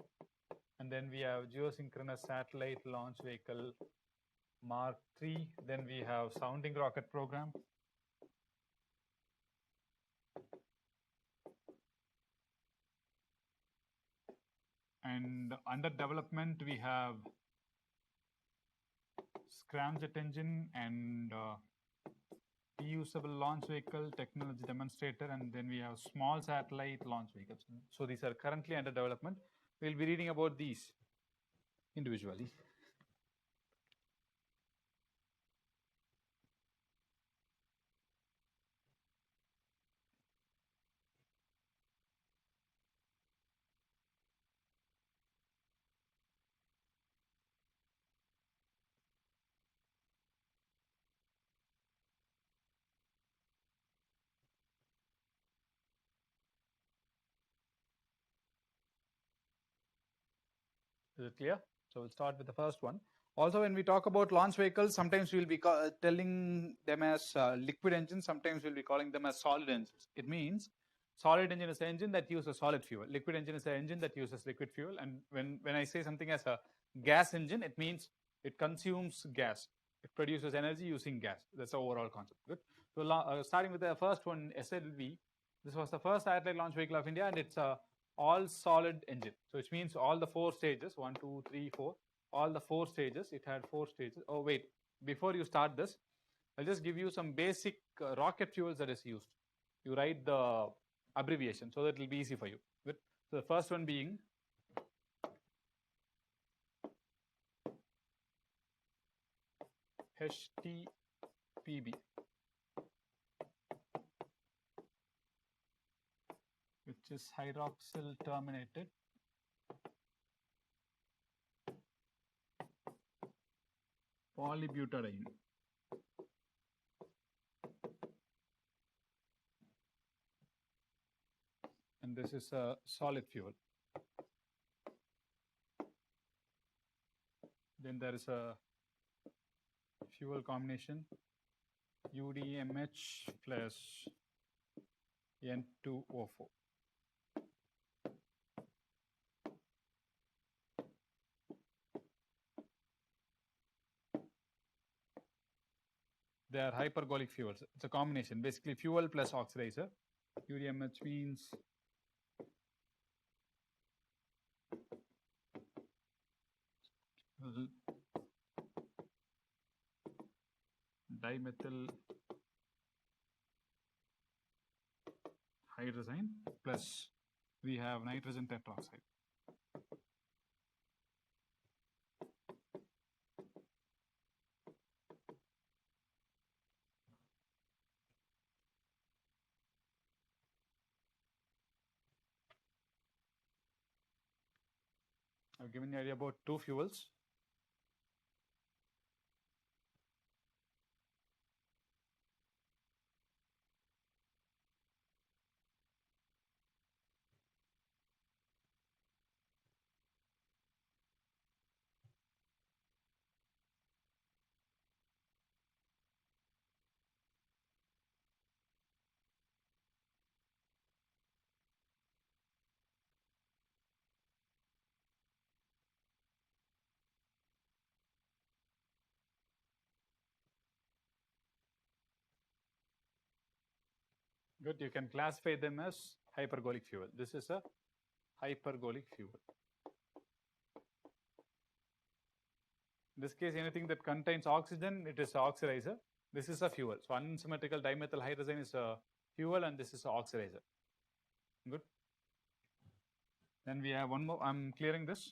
And then we have Geosynchronous Satellite Launch Vehicle Mark III. Then we have Sounding Rocket Program. And under development, we have scramjet engine and reusable launch vehicle, technology demonstrator, and then we have small satellite launch vehicles. So these are currently under development. We'll be reading about these individually. Is it clear? So we'll start with the first one. Also, when we talk about launch vehicles, sometimes we'll be telling them as liquid engines, sometimes we'll be calling them as solid engines. It means solid engine is an engine that uses solid fuel. Liquid engine is an engine that uses liquid fuel. And when I say something as a gas engine, it means it consumes gas. It produces energy using gas. That's the overall concept. Good. So starting with the first one, SLV. This was the first satellite launch vehicle of India, and it's a all solid engine. So which means all the 4 stages, 1, 2, 3, 4, all the 4 stages. It had 4 stages. Oh, wait, before you start this, I'll just give you some basic rocket fuels that is used. You write the abbreviation so that it will be easy for you. Good. So the first one being HTPB, which is hydroxyl terminated polybutadiene. And this is a solid fuel. Then there is a fuel combination UDMH plus N2O4. They are hypergolic fuels. It's a combination, basically fuel plus oxidizer. UDMH means dimethyl hydrazine plus we have nitrogen tetroxide. I've given you an idea about two fuels. Good. You can classify them as hypergolic fuel. This is a hypergolic fuel. In this case, anything that contains oxygen, it is an oxidizer. This is a fuel. So unsymmetrical dimethyl hydrazine is a fuel, and this is an oxidizer. Good. Then we have one more. I'm clearing this.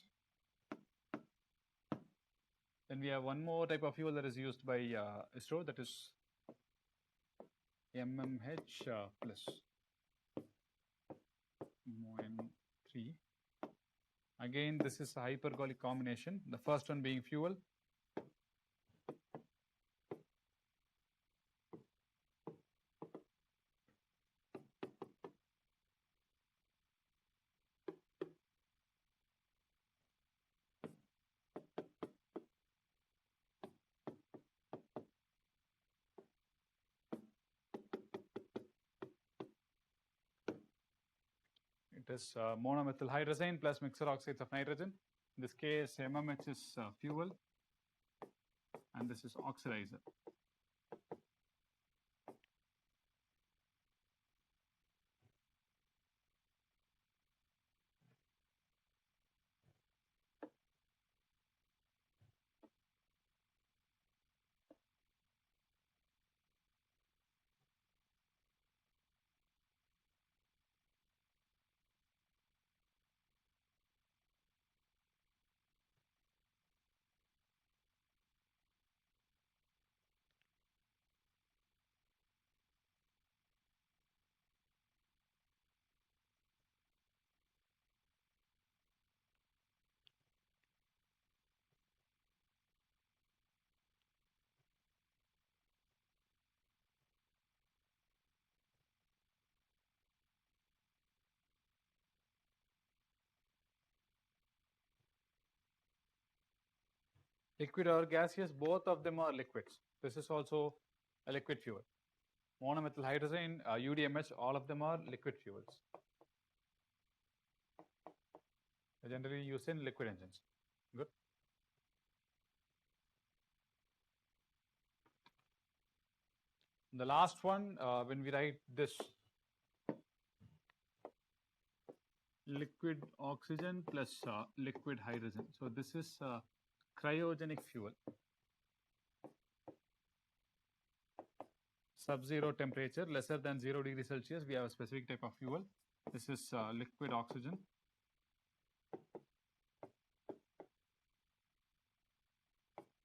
Then we have one more type of fuel that is used by ISRO, that is MMH plus MON3. Again, this is a hypergolic combination. The first one being fuel. It is monomethyl hydrazine plus mixer oxides of nitrogen. In this case, MMH is fuel, and this is oxidizer. Liquid or gaseous, both of them are liquids. This is also a liquid fuel. Monomethyl hydrazine, UDMH, all of them are liquid fuels. They're generally used in liquid engines. Good. The last one, when we write this liquid oxygen plus liquid hydrogen. So this is cryogenic fuel. Sub-zero temperature, lesser than 0 degrees Celsius, we have a specific type of fuel. This is liquid oxygen.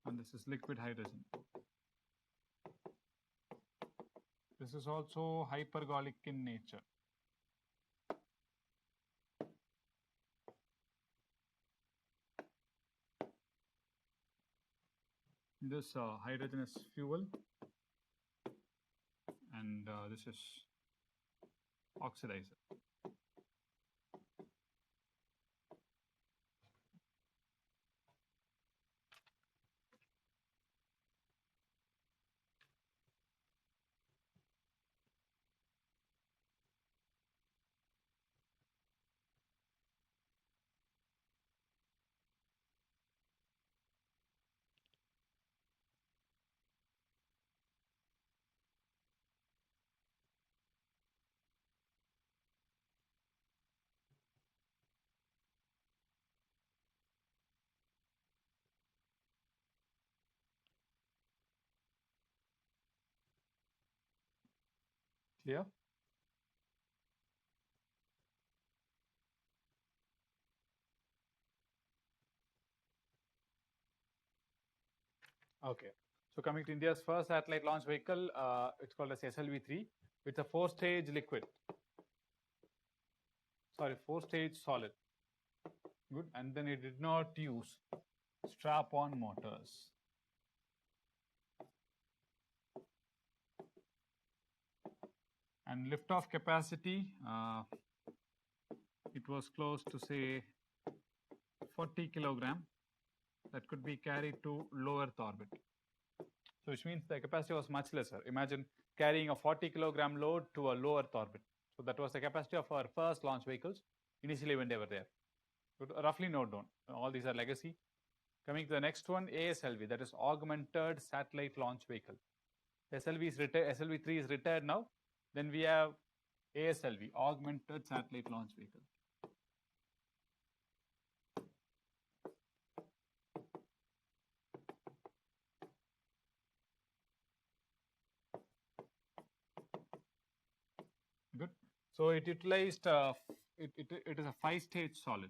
And this is liquid hydrogen. This is also hypergolic in nature. This hydrogen is fuel, and this is oxidizer. Clear? Okay. So coming to India's first satellite launch vehicle, it's called as SLV-3. It's a 4-stage liquid. Sorry, 4-stage solid. Good. And then it did not use strap-on motors. And lift-off capacity, it was close to say 40 kilogram that could be carried to low Earth orbit. So which means the capacity was much lesser. Imagine carrying a 40 kilogram load to a low Earth orbit. So that was the capacity of our first launch vehicles initially when they were there. Roughly note down. All these are legacy. Coming to the next one, ASLV, that is Augmented Satellite Launch Vehicle. SLV3 is retired now. Then we have ASLV, Augmented Satellite Launch Vehicle. Good. So it utilized, it is a 5-stage solid.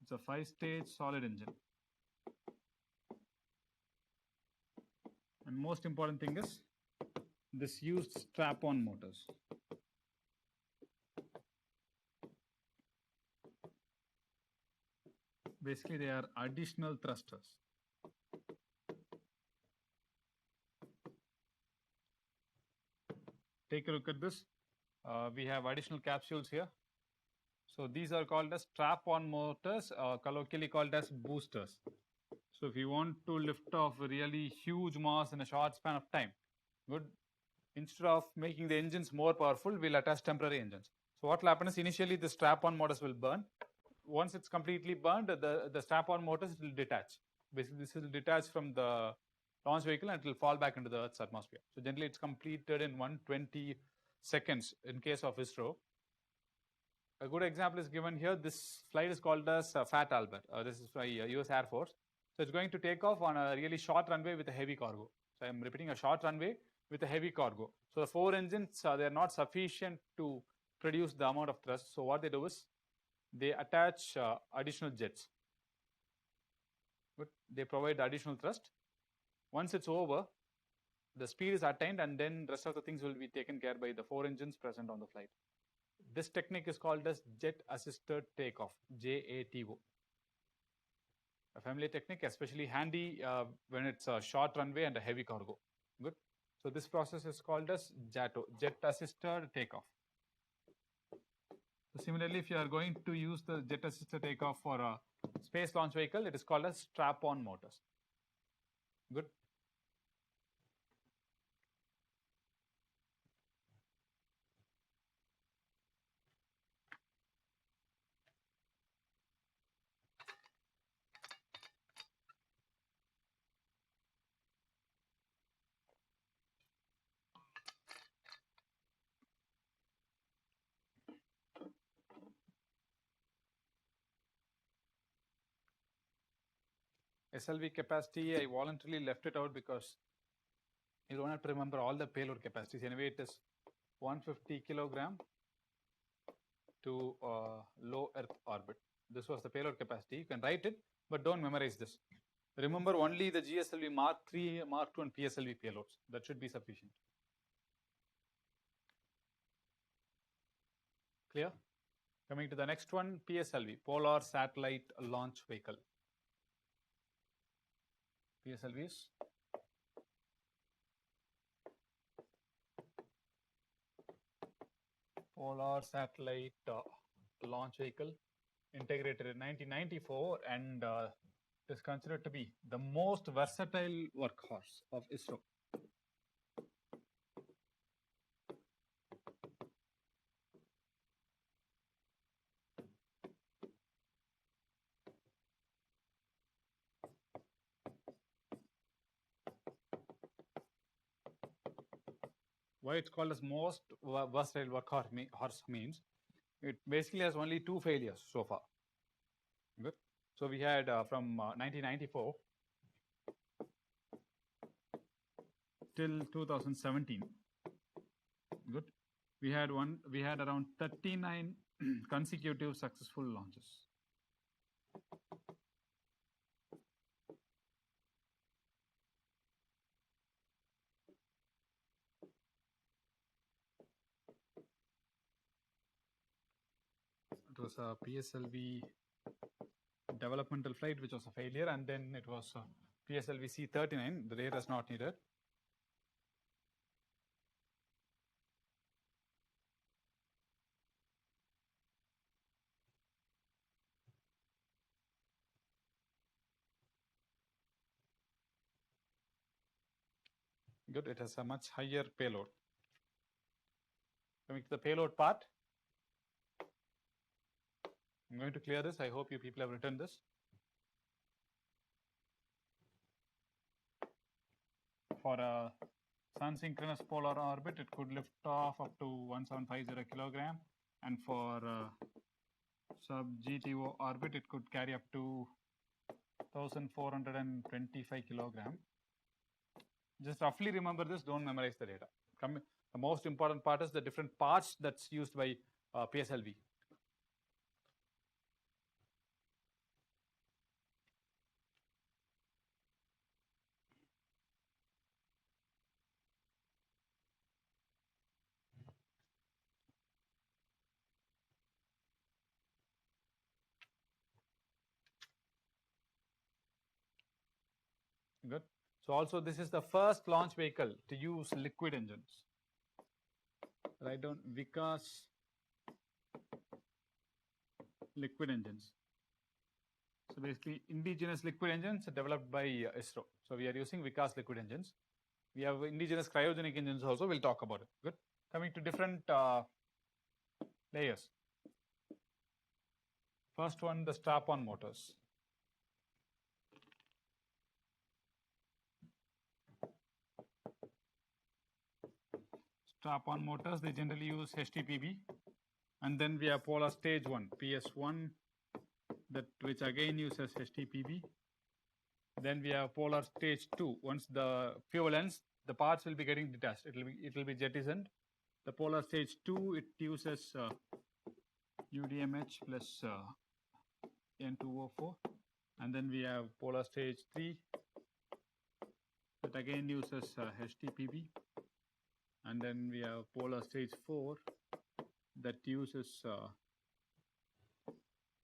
It's a 5-stage solid engine. And most important thing is this used strap-on motors. Basically, they are additional thrusters. Take a look at this. We have additional capsules here. So these are called as strap-on motors, colloquially called as boosters. So if you want to lift off a really huge mass in a short span of time, good. Instead of making the engines more powerful, we'll attach temporary engines. So what will happen is initially the strap-on motors will burn. Once it's completely burned, the strap-on motors will detach. Basically, this will detach from the launch vehicle and it will fall back into the Earth's atmosphere. So generally, it's completed in 120 seconds in case of ISRO. A good example is given here. This flight is called as Fat Albert. This is by US Air Force. So it's going to take off on a really short runway with a heavy cargo. So I'm repeating, a short runway with a heavy cargo. So the 4 engines, they are not sufficient to produce the amount of thrust. So what they do is they attach additional jets. But they provide additional thrust. Once it's over, the speed is attained and then rest of the things will be taken care by the 4 engines present on the flight. This technique is called as jet assisted takeoff, JATO. A familiar technique, especially handy when it's a short runway and a heavy cargo. Good. So this process is called as JATO, jet assisted takeoff. So similarly, if you are going to use the jet assisted takeoff for a space launch vehicle, it is called as strap-on motors. Good. SLV capacity, I voluntarily left it out because you don't have to remember all the payload capacities. Anyway, it is 150 kilogram to low Earth orbit. This was the payload capacity. You can write it, but don't memorize this. Remember only the GSLV Mark 3, Mark 2 and PSLV payloads. That should be sufficient. Clear? Coming to the next one, PSLV, Polar Satellite Launch Vehicle. PSLVs. Polar Satellite Launch Vehicle, integrated in 1994, and is considered to be the most versatile workhorse of ISRO. Why it's called as most versatile workhorse means it basically has only 2 failures so far. Good. So we had from 1994 till 2017. Good. We had around 39 consecutive successful launches. It was a PSLV developmental flight, which was a failure, and then it was PSLV C39. The data is not needed. Good. It has a much higher payload. Coming to the payload part, I'm going to clear this. I hope you people have written this. For a sun-synchronous polar orbit, it could lift off up to 1750 kilogram, and for sub-GTO orbit, it could carry up to 1425 kilogram. Just roughly remember this, don't memorize the data. The most important part is the different parts that's used by PSLV. Good. So also this is the first launch vehicle to use liquid engines. Write down Vikas liquid engines. So basically indigenous liquid engines developed by ISRO. So we are using Vikas liquid engines. We have indigenous cryogenic engines also. We'll talk about it. Good. Coming to different layers. First one, the strap-on motors. Strap-on motors, they generally use HTPB. And then we have polar stage 1, PS1, which again uses HTPB. Then we have polar stage 2. Once the fuel ends, the parts will be getting detached. It will be jettisoned. The polar stage 2, it uses UDMH plus N2O4. And then we have polar stage 3 that again uses HTPB. And then we have polar stage 4 that uses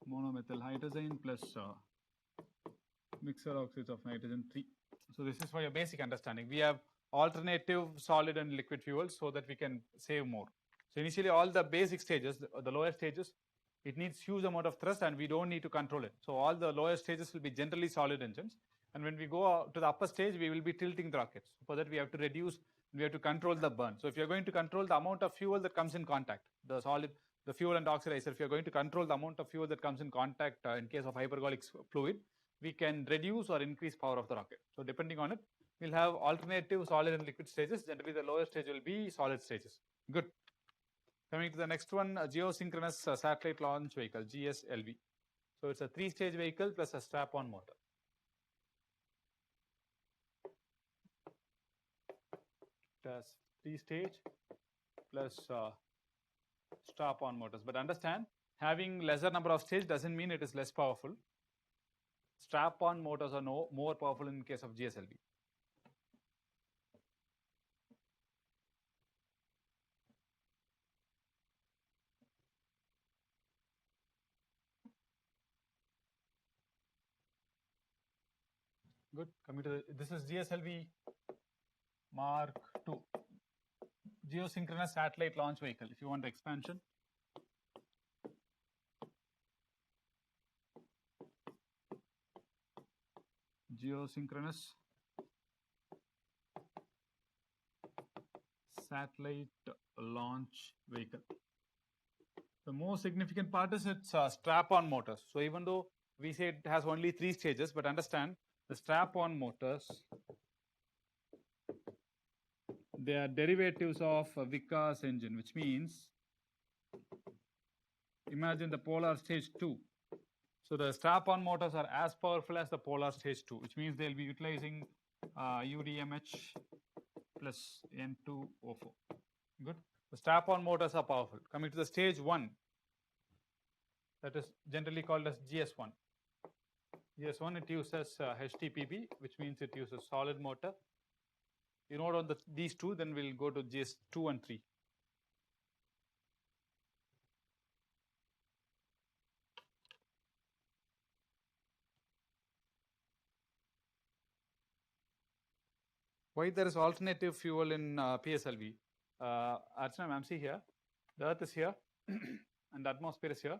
monomethyl hydrazine plus mixer oxides of nitrogen 3. So this is for your basic understanding. We have alternative solid and liquid fuels so that we can save more. So initially all the basic stages, the lower stages, it needs huge amount of thrust and we don't need to control it. So all the lower stages will be generally solid engines. And when we go to the upper stage, we will be tilting the rockets. For that we have to reduce, we have to control the burn. So if you're going to control the amount of fuel that comes in contact, the fuel and oxidizer, if you're going to control the amount of fuel that comes in contact in case of hypergolic fluid, we can reduce or increase power of the rocket. So depending on it, we'll have alternative solid and liquid stages. Generally the lower stage will be solid stages. Good. Coming to the next one, geosynchronous satellite launch vehicle, GSLV. So it's a 3-stage vehicle plus a strap-on motor. It has 3-stage plus strap-on motors. But understand, having lesser number of stages doesn't mean it is less powerful. Strap-on motors are more powerful in case of GSLV. Good. Coming to this is GSLV Mark II, geosynchronous satellite launch vehicle. If you want expansion, geosynchronous satellite launch vehicle. The most significant part is its strap-on motors. So even though we say it has only 3 stages, but understand the strap-on motors, they are derivatives of a Vikas engine, which means imagine the polar stage 2. So the strap-on motors are as powerful as the polar stage 2, which means they'll be utilizing UDMH plus N2O4. Good. The strap-on motors are powerful. Coming to the stage 1, that is generally called as GS1. GS1, it uses HTPB, which means it uses solid motor. You note on these two, then we'll go to GS2 and 3. Why there is alternative fuel in PSLV? Archana ma'am, see here, the earth is here and the atmosphere is here.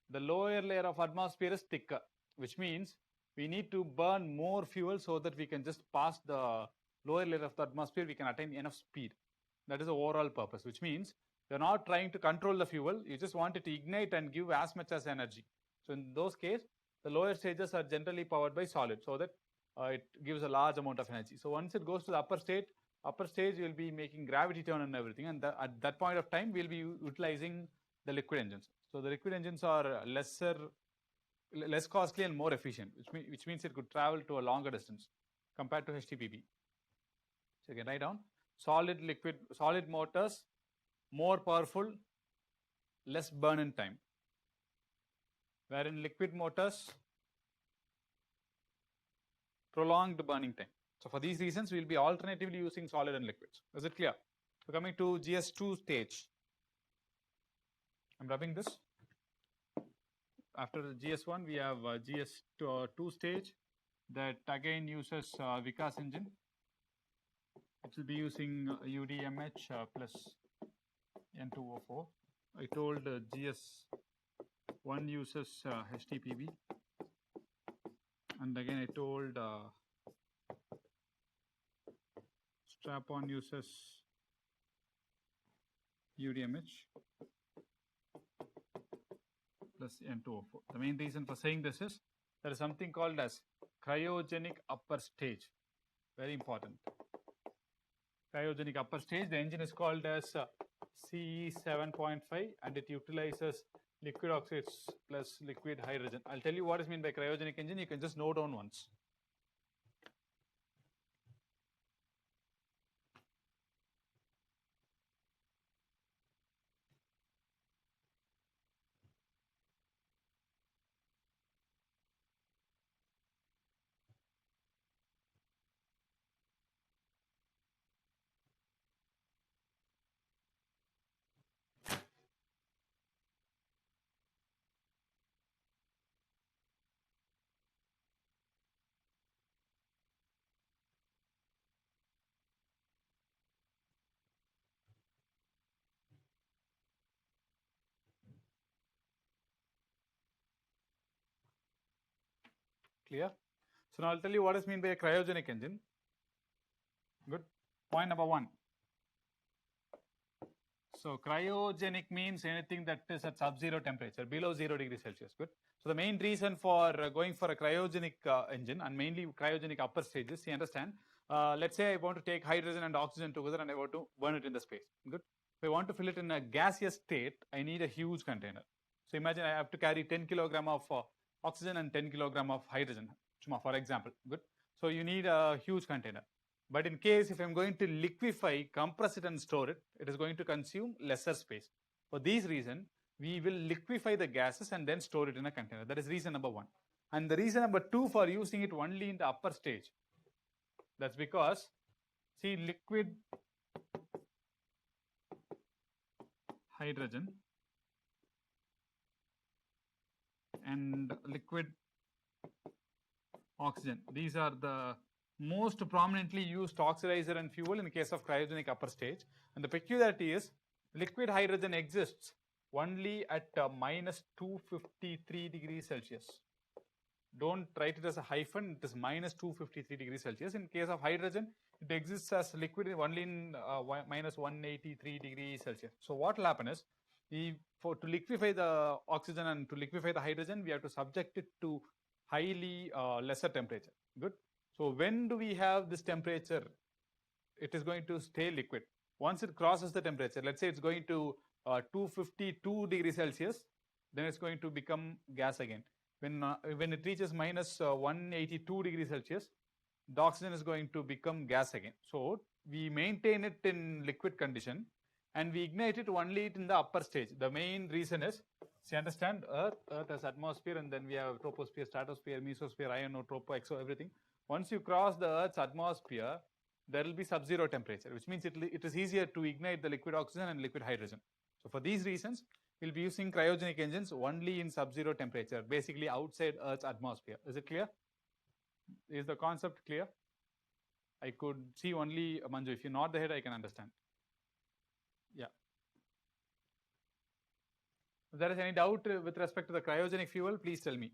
The lower layer of atmosphere is thicker, which means we need to burn more fuel so that we can just pass the lower layer of the atmosphere, we can attain enough speed. That is the overall purpose, which means you're not trying to control the fuel, you just want it to ignite and give as much as energy. So in those cases, the lower stages are generally powered by solid, so that it gives a large amount of energy. So once it goes to the upper stage will be making gravity turn and everything, and at that point of time we'll be utilizing the liquid engines. So the liquid engines are less costly and more efficient, which means it could travel to a longer distance compared to HTPB. So you can write down solid motors, more powerful, less burn-in time. Wherein liquid motors, prolonged burning time. So for these reasons, we will be alternatively using solid and liquids. Is it clear? So coming to GS2 stage. I'm rubbing this. After GS1, we have GS2 stage that again uses Vikas engine. It will be using UDMH plus N2O4. I told GS1 uses HTPB. And again, I told strap-on uses UDMH plus N2O4. The main reason for saying this is there is something called as cryogenic upper stage. Very important. Cryogenic upper stage. The engine is called as CE 7.5 and it utilizes liquid oxides plus liquid hydrogen. I'll tell you what is meant by cryogenic engine. You can just note down once. Clear? So now I'll tell you what is meant by a cryogenic engine. Good. Point number 1. So cryogenic means anything that is at sub-zero temperature, below 0 degrees Celsius. Good. So the main reason for going for a cryogenic engine and mainly cryogenic upper stages, you understand, let's say I want to take hydrogen and oxygen together and I want to burn it in the space. Good. If I want to fill it in a gaseous state, I need a huge container. So imagine I have to carry 10 kilogram of oxygen and 10 kilogram of hydrogen, for example. Good. So you need a huge container. But in case if I'm going to liquefy, compress it and store it, it is going to consume lesser space. For these reasons, we will liquefy the gases and then store it in a container. That is reason number 1. And the reason number 2 for using it only in the upper stage, that's because, see, liquid hydrogen and liquid oxygen, these are the most prominently used oxidizer and fuel in the case of cryogenic upper stage. And the peculiarity is liquid hydrogen exists only at minus 253 degrees Celsius. Don't write it as a hyphen, it is minus 253 degrees Celsius. In case of hydrogen, it exists as liquid only in minus 183 degrees Celsius. So what will happen is, to liquefy the oxygen and to liquefy the hydrogen, we have to subject it to highly lesser temperature. Good. So when do we have this temperature? It is going to stay liquid. Once it crosses the temperature, let's say it's going to 252 degrees Celsius, then it's going to become gas again. When it reaches minus 182 degrees Celsius, the oxygen is going to become gas again. So we maintain it in liquid condition and we ignite it only in the upper stage. The main reason is, see, understand, Earth has atmosphere and then we have troposphere, stratosphere, mesosphere, ionotropo, exo, everything. Once you cross the Earth's atmosphere, there will be sub-zero temperature, which means it is easier to ignite the liquid oxygen and liquid hydrogen. So for these reasons, we'll be using cryogenic engines only in sub-zero temperature, basically outside Earth's atmosphere. Is it clear? Is the concept clear? I could see only Manju. If you nod the head, I can understand. Yeah. If there is any doubt with respect to the cryogenic fuel, please tell me.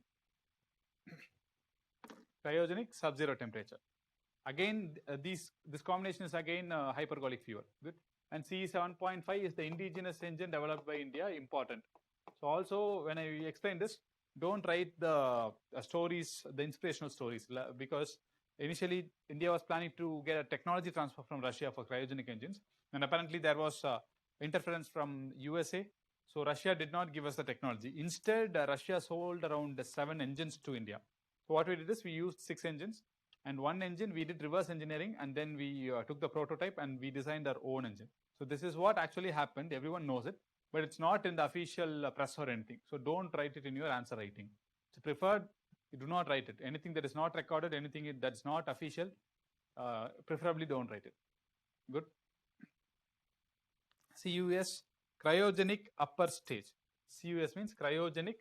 Cryogenic sub-zero temperature. Again, this combination is again hypergolic fuel. Good. And C7.5 is the indigenous engine developed by India. Important. So also, when I explain this, don't write the stories, the inspirational stories, because initially India was planning to get a technology transfer from Russia for cryogenic engines, and apparently there was interference from USA. So Russia did not give us the technology. Instead, Russia sold around 7 engines to India. So what we did is we used 6 engines, and 1 engine we did reverse engineering, and then we took the prototype and we designed our own engine. So this is what actually happened. Everyone knows it, but it's not in the official press or anything. So don't write it in your answer writing. It's preferred you do not write it. Anything that is not recorded, anything that's not official, preferably don't write it. Good. CUS, cryogenic upper stage. CUS means cryogenic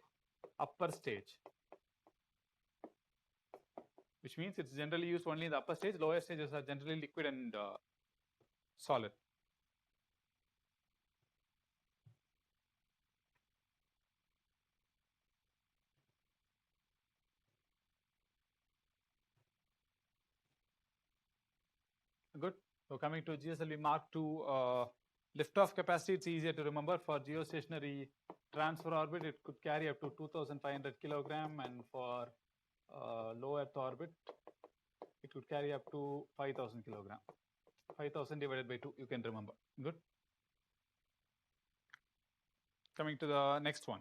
upper stage, which means it's generally used only in the upper stage. Lower stages are generally liquid and solid. Good. So coming to GSLV Mark II, liftoff capacity, it's easier to remember. For geostationary transfer orbit, it could carry up to 2,500 kilogram, and for low Earth orbit, it could carry up to 5,000 kilogram. 5,000 divided by 2, you can remember. Good. Coming to the next one,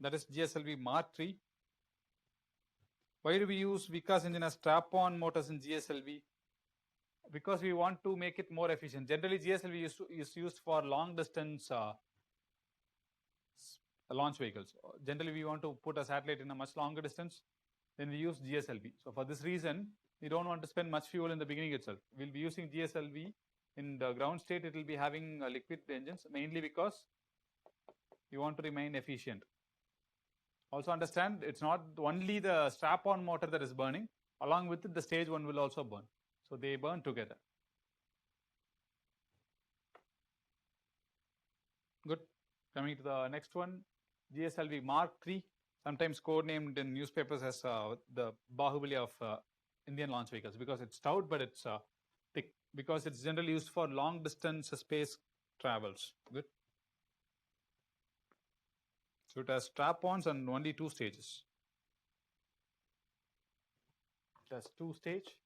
that is GSLV Mark III. Why do we use Vikas engine as strap-on motors in GSLV? Because we want to make it more efficient. Generally, GSLV is used for long distance launch vehicles. Generally, we want to put a satellite in a much longer distance, then we use GSLV. So for this reason, we don't want to spend much fuel in the beginning itself. We'll be using GSLV. In the ground state, it will be having liquid engines, mainly because we want to remain efficient. Also understand, it's not only the strap-on motor that is burning. Along with it, the stage one will also burn. So they burn together. Good. Coming to the next one, GSLV Mark III, sometimes codenamed in newspapers as the Bahubali of Indian launch vehicles, because it's stout, but it's thick, because it's generally used for long distance space travels. Good. So it has strap-ons and only 2 stages. It has 2 stage,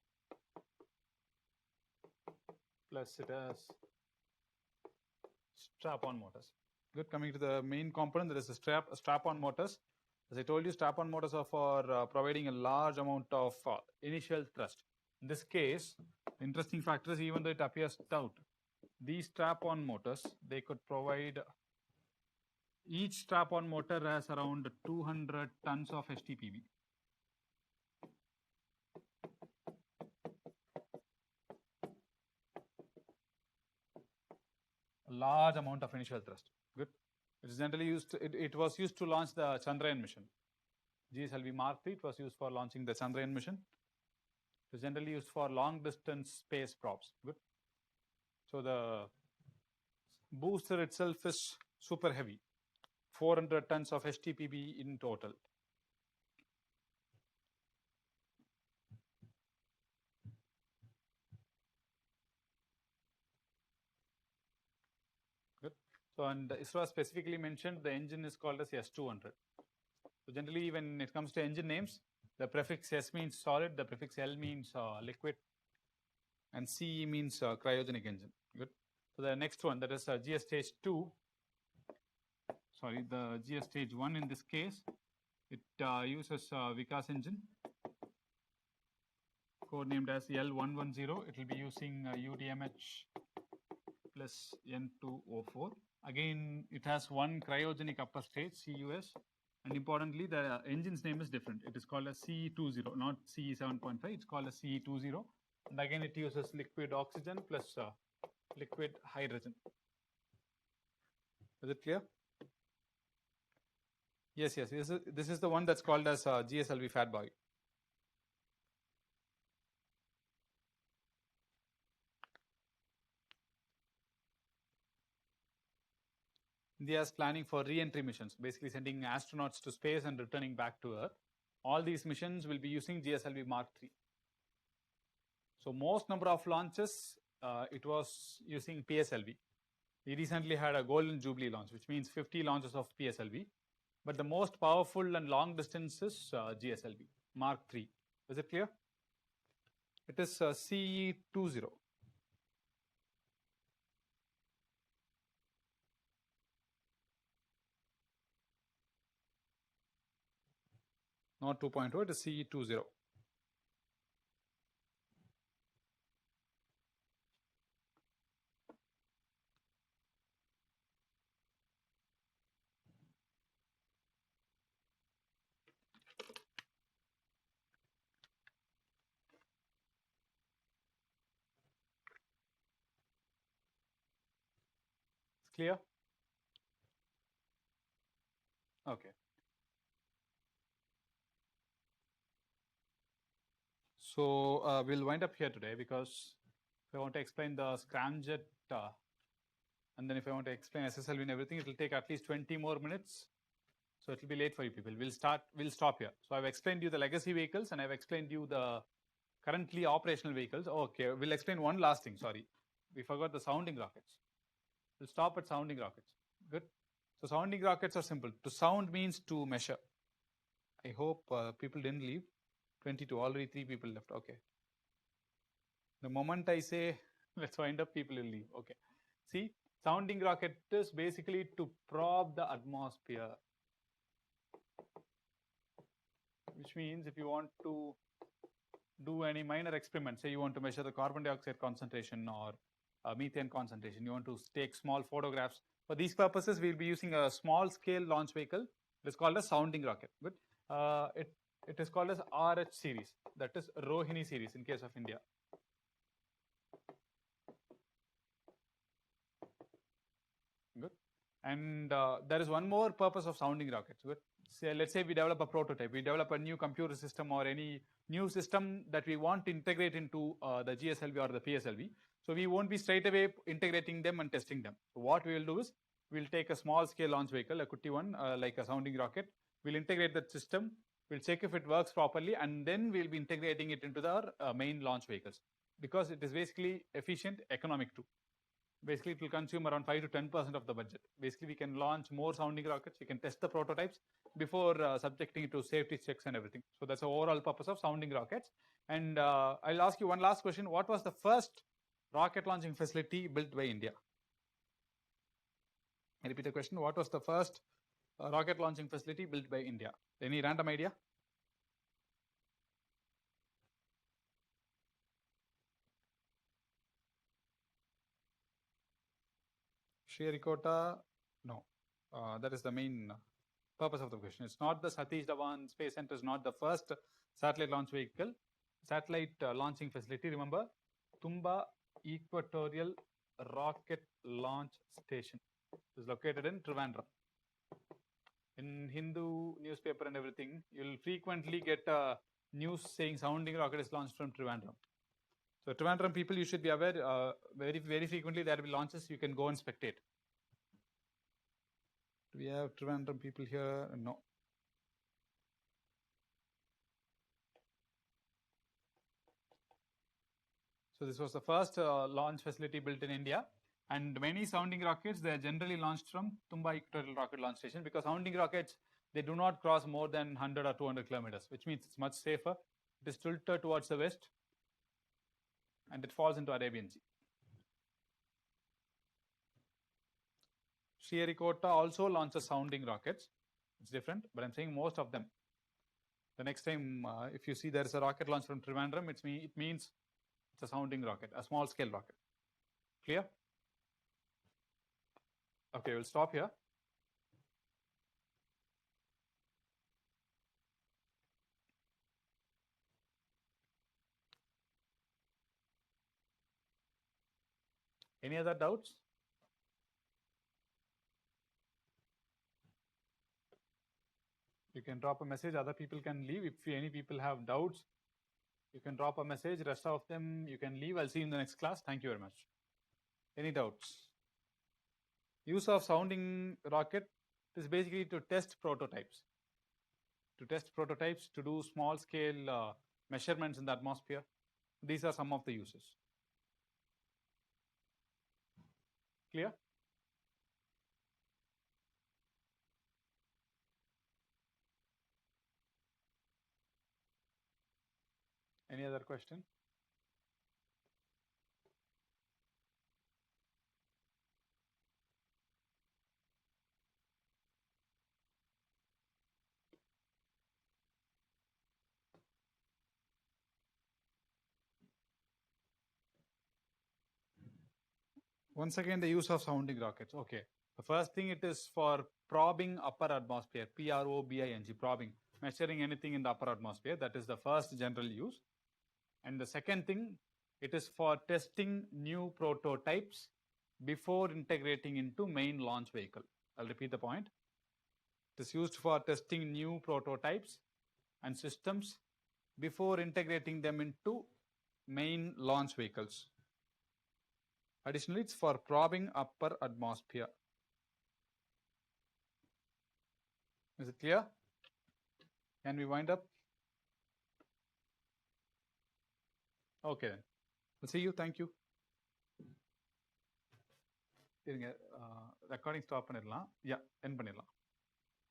plus it has strap-on motors. Good. Coming to the main component, there is a strap-on motors. As I told you, strap-on motors are for providing a large amount of initial thrust. In this case, the interesting factor is, even though it appears stout, these strap-on motors, they could provide, each strap-on motor has around 200 tons of HTPB. A large amount of initial thrust. Good. It is generally used. It was used to launch the Chandrayaan mission. GSLV Mark III, it was used for launching the Chandrayaan mission. It is generally used for long distance space probes. Good. So the booster itself is super heavy, 400 tons of HTPB in total. Good. So, and ISRO specifically mentioned the engine is called as S200. So generally, when it comes to engine names, the prefix S means solid, the prefix L means liquid, and CE means cryogenic engine. Good. So the next one, that is GS stage 2. Sorry, the GS stage 1 in this case, it uses Vikas engine, codenamed as L110. It will be using UDMH plus N2O4. Again, it has one cryogenic upper stage, CUS. And importantly, the engine's name is different. It is called a CE20, not CE7.5. It's called a CE20. And again, it uses liquid oxygen plus liquid hydrogen. Is it clear? Yes. This is the one that's called as GSLV Fat Boy. India is planning for re-entry missions, basically sending astronauts to space and returning back to Earth. All these missions will be using GSLV Mark III. So most number of launches, it was using PSLV. We recently had a Golden Jubilee launch, which means 50 launches of PSLV. But the most powerful and long distance is GSLV Mark III. Is it clear? It is CE20. Not 2.0, it is CE20. It's clear? Okay. So we'll wind up here today because if I want to explain the scramjet and then if I want to explain SSLV and everything, it will take at least 20 more minutes. So it will be late for you people. We'll stop here. So I've explained you the legacy vehicles and I've explained you the currently operational vehicles. Okay, we'll explain one last thing. Sorry, we forgot the sounding rockets. We'll stop at sounding rockets. Good. So sounding rockets are simple. To sound means to measure. I hope people didn't leave. 22, already 3 people left. Okay. The moment I say let's wind up, people will leave. Okay. See, sounding rocket is basically to probe the atmosphere. Which means if you want to do any minor experiment, say you want to measure the carbon dioxide concentration or methane concentration, you want to take small photographs. For these purposes, we'll be using a small scale launch vehicle. It is called a sounding rocket. Good. It is called as RH series. That is Rohini series in case of India. Good. And there is one more purpose of sounding rockets. Good. Say, let's say we develop a prototype, we develop a new computer system or any new system that we want to integrate into the GSLV or the PSLV. So we won't be straight away integrating them and testing them. So what we will do is we'll take a small scale launch vehicle, a kutty one, like a sounding rocket. We'll integrate that system. We'll check if it works properly, and then we'll be integrating it into the main launch vehicles because it is basically efficient, economic too. Basically, it will consume around 5 to 10% of the budget. Basically, we can launch more sounding rockets. We can test the prototypes before subjecting it to safety checks and everything. So that's the overall purpose of sounding rockets. And I'll ask you one last question. What was the first rocket launching facility built by India? I repeat the question. What was the first rocket launching facility built by India? Any random idea? Sriharikota? No. That is the main purpose of the question. It's not the Satish Dhawan Space Center is not the first satellite launch vehicle. Satellite launching facility, remember, Tumba Equatorial Rocket Launch Station is located in Trivandrum. In Hindu newspaper and everything, you'll frequently get news saying sounding rocket is launched from Trivandrum. So Trivandrum people, you should be aware, very frequently there will be launches. You can go and spectate. Do we have Trivandrum people here? No. So this was the first launch facility built in India. And many sounding rockets, they are generally launched from Tumba Equatorial Rocket Launch Station because sounding rockets, they do not cross more than 100 or 200 kilometers, which means it's much safer. It is tilted towards the west and it falls into Arabian Sea. Sriharikota also launches sounding rockets. It's different, but I'm saying most of them. The next time, if you see there is a rocket launch from Trivandrum, it means it's a sounding rocket, a small scale rocket. Clear? Okay, we'll stop here. Any other doubts? You can drop a message, other people can leave. If any people have doubts, you can drop a message, rest of them you can leave. I'll see you in the next class. Thank you very much. Any doubts? Use of sounding rocket is basically to test prototypes. To do small scale measurements in the atmosphere. These are some of the uses. Clear? Any other question? Once again, the use of sounding rockets. Okay. The first thing, it is for probing upper atmosphere, P-R-O-B-I-N-G, probing, measuring anything in the upper atmosphere. That is the first general use. And the second thing, it is for testing new prototypes before integrating into main launch vehicle. I'll repeat the point. It is used for testing new prototypes and systems before integrating them into main launch vehicles. Additionally, it's for probing upper atmosphere. Is it clear? Can we wind up? Okay then. We'll see you. Thank you. Recording stop பண்ணிடலாம். Yeah, end பண்ணிடலாம்.